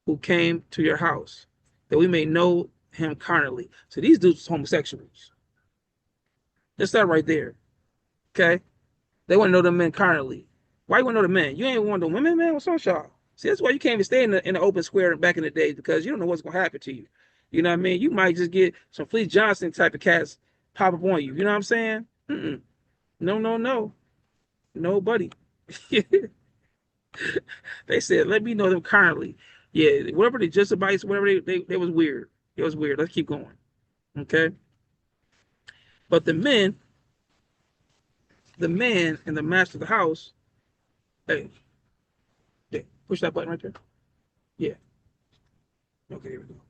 who came to your house, that we may know him carnally." So these dudes are homosexuals. Just that right there. Okay? They want to know the men carnally. Why you want to know the men? You ain't want the women, man? What's up, y'all? See, that's why you can't even stay in the open square back in the day, because you don't know what's going to happen to you. You know what I mean? You might just get some Fleece Johnson type of cats pop up on you. You know what I'm saying? Mm-mm. No, no, no. Nobody. They said, "Let me know them currently." Yeah, whatever they just about, whatever they was weird. It was weird. Let's keep going. Okay. But the man and the master of the house, hey, push that button right there. Yeah. Okay, here we go.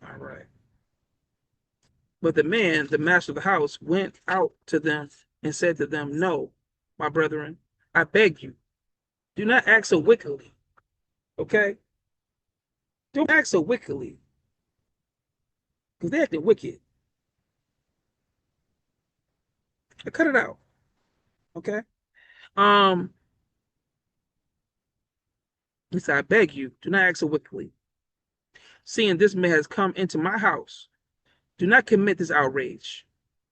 All right. But the man, the master of the house, went out to them and said to them, "No, my brethren, I beg you, do not act so wickedly." Okay? Don't act so wickedly, because they're acting wicked. Cut it out. Okay? Um, he said, "I beg you, do not act so wickedly. Seeing this man has come into my house, do not commit this outrage."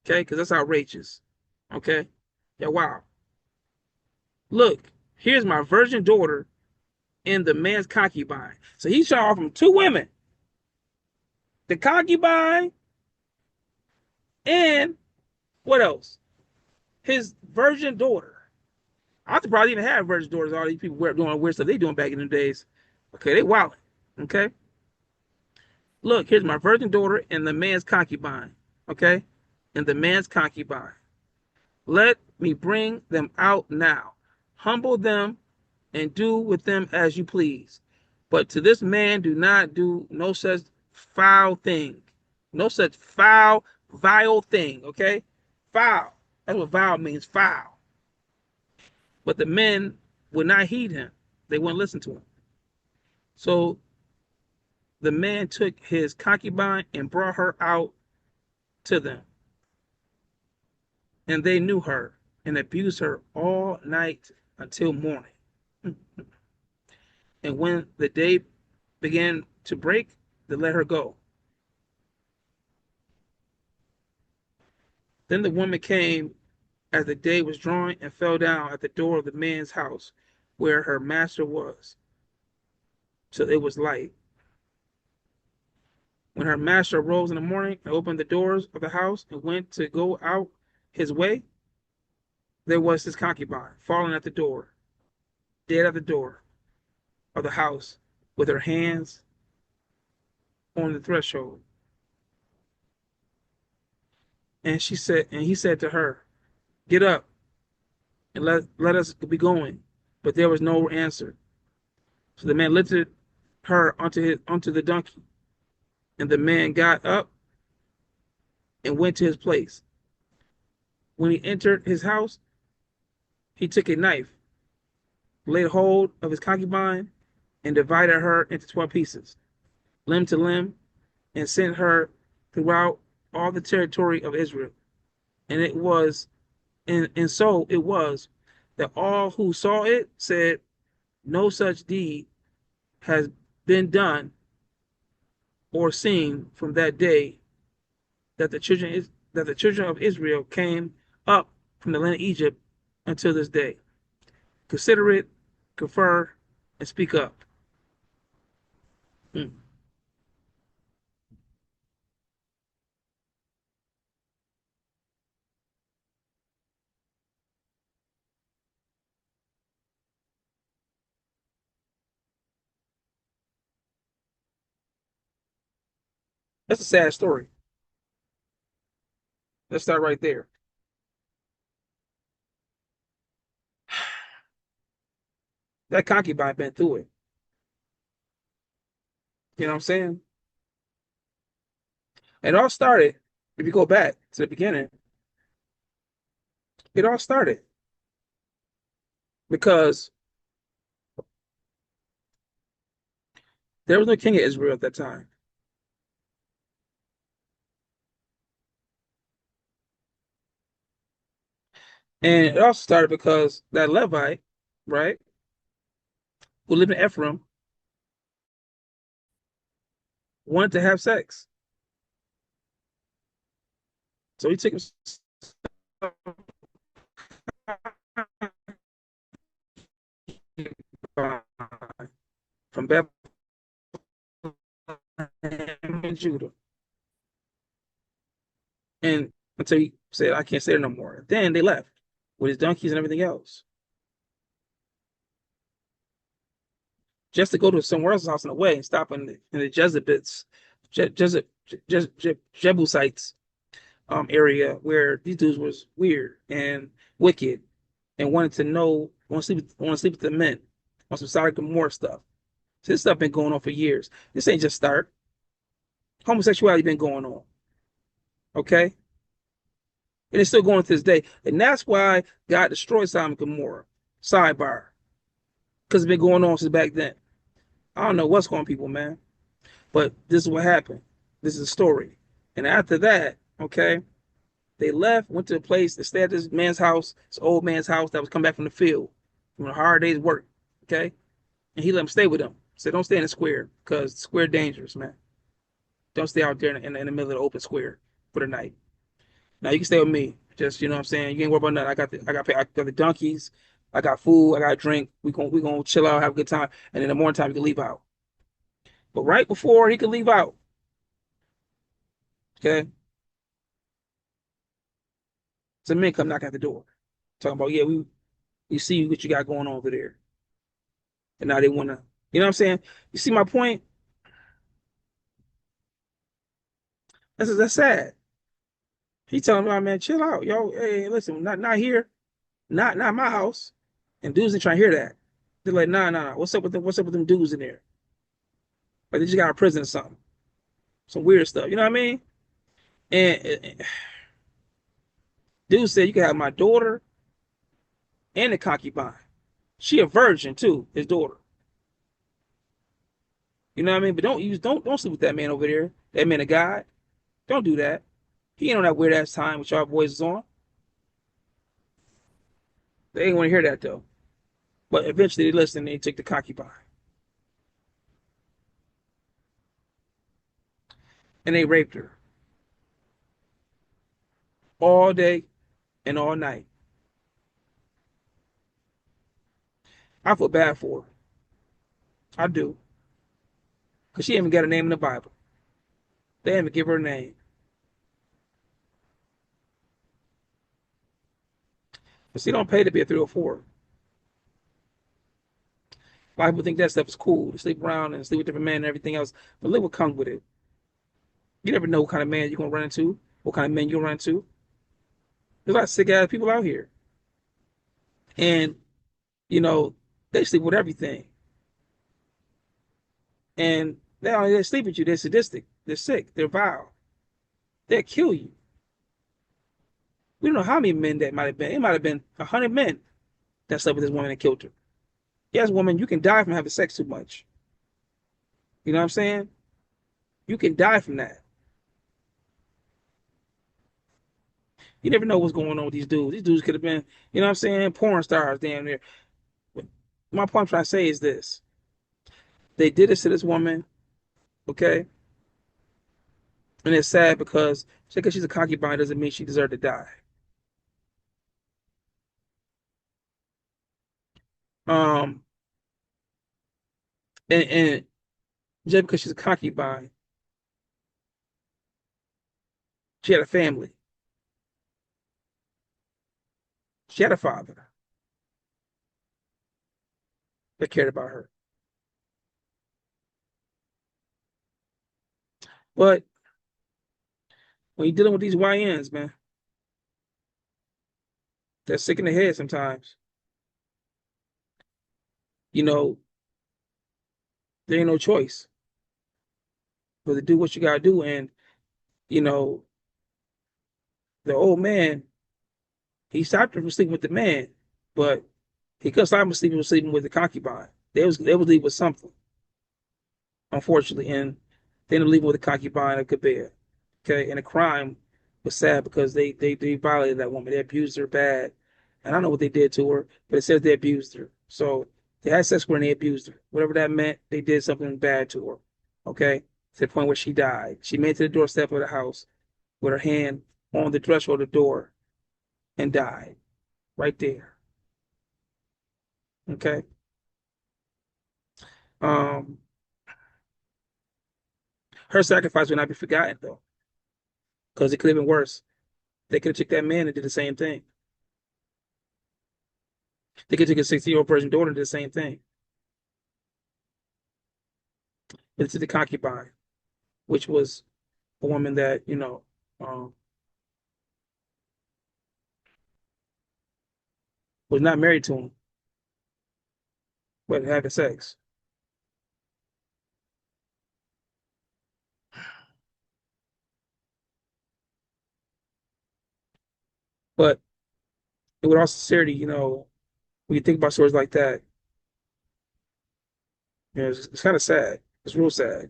Okay? Because that's outrageous. Okay? Yeah, wow. "Look, here's my virgin daughter and the man's concubine." So he shot off from two women, the concubine, and what else? His virgin daughter. I probably even have virgin daughters. All these people were doing weird stuff they doing back in the days. Okay, they wilding. Okay. "Look, here's my virgin daughter and the man's concubine." Okay. And the man's concubine. "Let me bring them out now. Humble them and do with them as you please. But to this man do not do no such foul thing." No such foul, vile thing. Okay? Foul. That's what vile means, foul. But the men would not heed him. They wouldn't listen to him. So the man took his concubine and brought her out to them, and they knew her and abused her all night until morning. And when the day began to break, they let her go. Then the woman came as the day was drawing and fell down at the door of the man's house where her master was, till it was light. When her master arose in the morning and opened the doors of the house and went to go out his way, there was his concubine fallen at the door, dead at the door of the house, with her hands on the threshold. And he said to her, "Get up and let us be going." But there was no answer. So the man lifted her onto the donkey, and the man got up and went to his place. When he entered his house, he took a knife, laid hold of his concubine, and divided her into 12 pieces, limb to limb, and sent her throughout all the territory of Israel. And it was, and so it was, that all who saw it said, "No such deed has been done or seen from that day that the children of Israel came up from the land of Egypt until this day. Consider it, confer, and speak up." Mm. That's a sad story. Let's start right there. That concubine been through it. You know what I'm saying? It all started, if you go back to the beginning, it all started because there was no king of Israel at that time. And it also started because that Levite, right, who lived in Ephraim, wanted to have sex. So he took him from Bethlehem in Judah, and until he said, "I can't stay there no more." Then they left with his donkeys and everything else, just to go to somewhere else's house in the way and stop in the Jezebites, Jebusites area where these dudes was weird and wicked and wanted to know, want to sleep with the men on some Sodom and Gomorrah stuff. So this stuff been going on for years. This ain't just start. Homosexuality been going on. Okay, and it's still going to this day, and that's why God destroyed Sodom and Gomorrah. Sidebar, because it's been going on since back then. I don't know what's going on, people, man, but this is what happened. This is a story, and after that, okay, they left, went to a place, they stayed at this man's house, this old man's house that was coming back from the field, from a hard day's work. Okay, and he let them stay with him. Said, "Don't stay in the square because the square dangerous, man. Don't stay out there in the middle of the open square for the night. Now you can stay with me. Just, you know what I'm saying. You ain't worry about nothing. I got the donkeys. I got food. I got drink. We gonna chill out, have a good time, and in the morning time you can leave out." But right before he could leave out, okay, some men come knocking at the door, talking about, "Yeah, we see what you got going on over there," and now they wanna, you know what I'm saying. You see my point? That's sad. He telling me, "Oh, man, chill out, yo. Hey, listen, not here, not my house." And dudes ain't trying to hear that. They're like, "Nah. What's up with them dudes in there? Like they just got out of prison or something. Some weird stuff." You know what I mean? And dude said, "You can have my daughter and the concubine. She a virgin too, his daughter." You know what I mean? But don't sleep with that man over there. That man of God. Don't do that. He ain't on that weird ass time with y'all boys is on. They ain't want to hear that though. But eventually they listened and they took the concubine. And they raped her all day and all night. I feel bad for her. I do. Because she even got a name in the Bible. They didn't even give her a name. But she don't pay to be a 304. A lot of people think that stuff is cool to sleep around and sleep with different men and everything else. But look what comes with it. You never know what kind of man you're gonna run into, what kind of men you'll run into. There's a lot of sick ass people out here. And, you know, they sleep with everything. And they sleep with you, they're sadistic, they're sick, they're vile. They'll kill you. We don't know how many men that might have been. It might have been 100 men that slept with this woman and killed her. Yes, woman, you can die from having sex too much. You know what I'm saying? You can die from that. You never know what's going on with these dudes. These dudes could have been, you know what I'm saying, porn stars damn near. My point I'm trying to say is this. They did this to this woman, okay? And it's sad because just because she's a concubine doesn't mean she deserved to die. Um, and just because she's a concubine, she had a family. She had a father that cared about her. But when you're dealing with these YNs, man, they're sick in the head sometimes. You know, there ain't no choice but to do what you gotta do. And, you know, the old man, he stopped her from sleeping with the man, but he couldn't stop him from sleeping with the concubine. They was leaving with something, unfortunately, and they ended up leaving with the concubine of Gibeah. Okay, and the crime was sad because they violated that woman. They abused her bad, and I don't know what they did to her, but it says they abused her. So they had sex with her and they abused her. Whatever that meant, they did something bad to her. Okay, to the point where she died. She made it to the doorstep of the house with her hand on the threshold of the door and died right there. Okay. Um, her sacrifice will not be forgotten though, because it could have been worse. They could have took that man and did the same thing. They could take a 60-year-old virgin daughter and did the same thing. But it's the concubine, which was a woman that, was not married to him, but having sex. But with all sincerity, when you think about stories like that, it's kind of sad. It's real sad.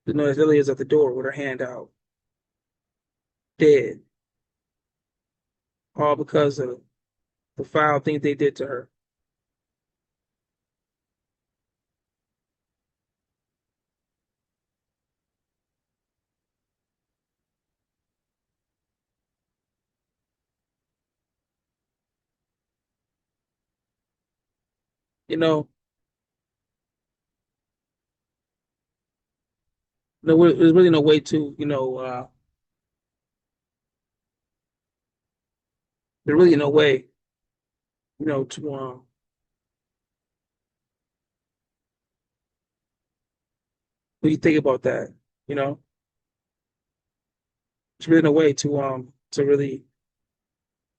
That Lily is at the door with her hand out, dead, all because of the foul thing they did to her. You know, there's really no way to, there's really no way, to when you think about that, you know, there's really no way to really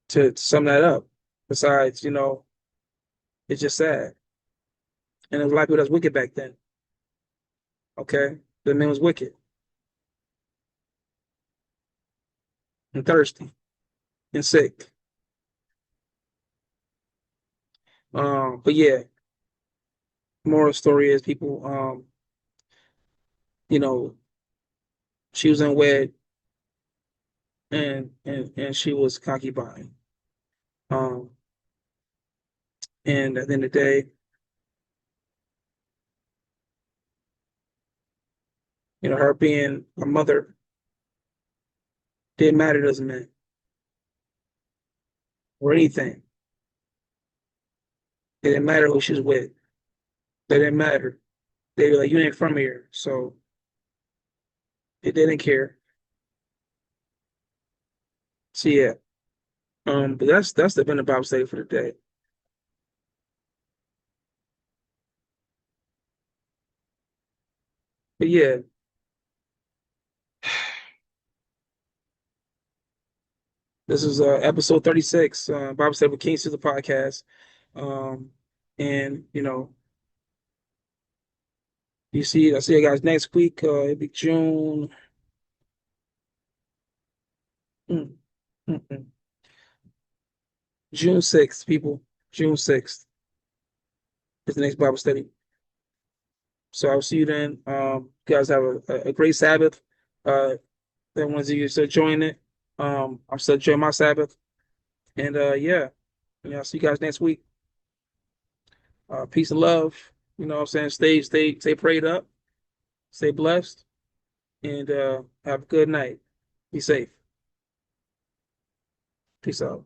to sum that up. Besides, it's just sad. And there was a lot of people that's wicked back then. Okay, the man was wicked and thirsty and sick. But yeah, Moral story is people, you know, she was unwed and she was concubine. Um, and at the end of the day, her being a mother didn't matter to those men or anything. It didn't matter who she was with. They didn't matter. They were like, you ain't from here. So it didn't care. So yeah. But that's the been the Bible study for the day. But yeah, this is episode 36, Bible study with KingCzol the podcast. Um, and I see you guys next week. It'll be mm, mm, mm. June 6th, people. June 6th is the next Bible study. So I'll see you then. You guys have a great Sabbath. The ones of you still enjoying it. I'm still enjoying my Sabbath. And I'll see you guys next week. Peace and love. You know what I'm saying? Stay prayed up, stay blessed, and have a good night. Be safe. Peace out.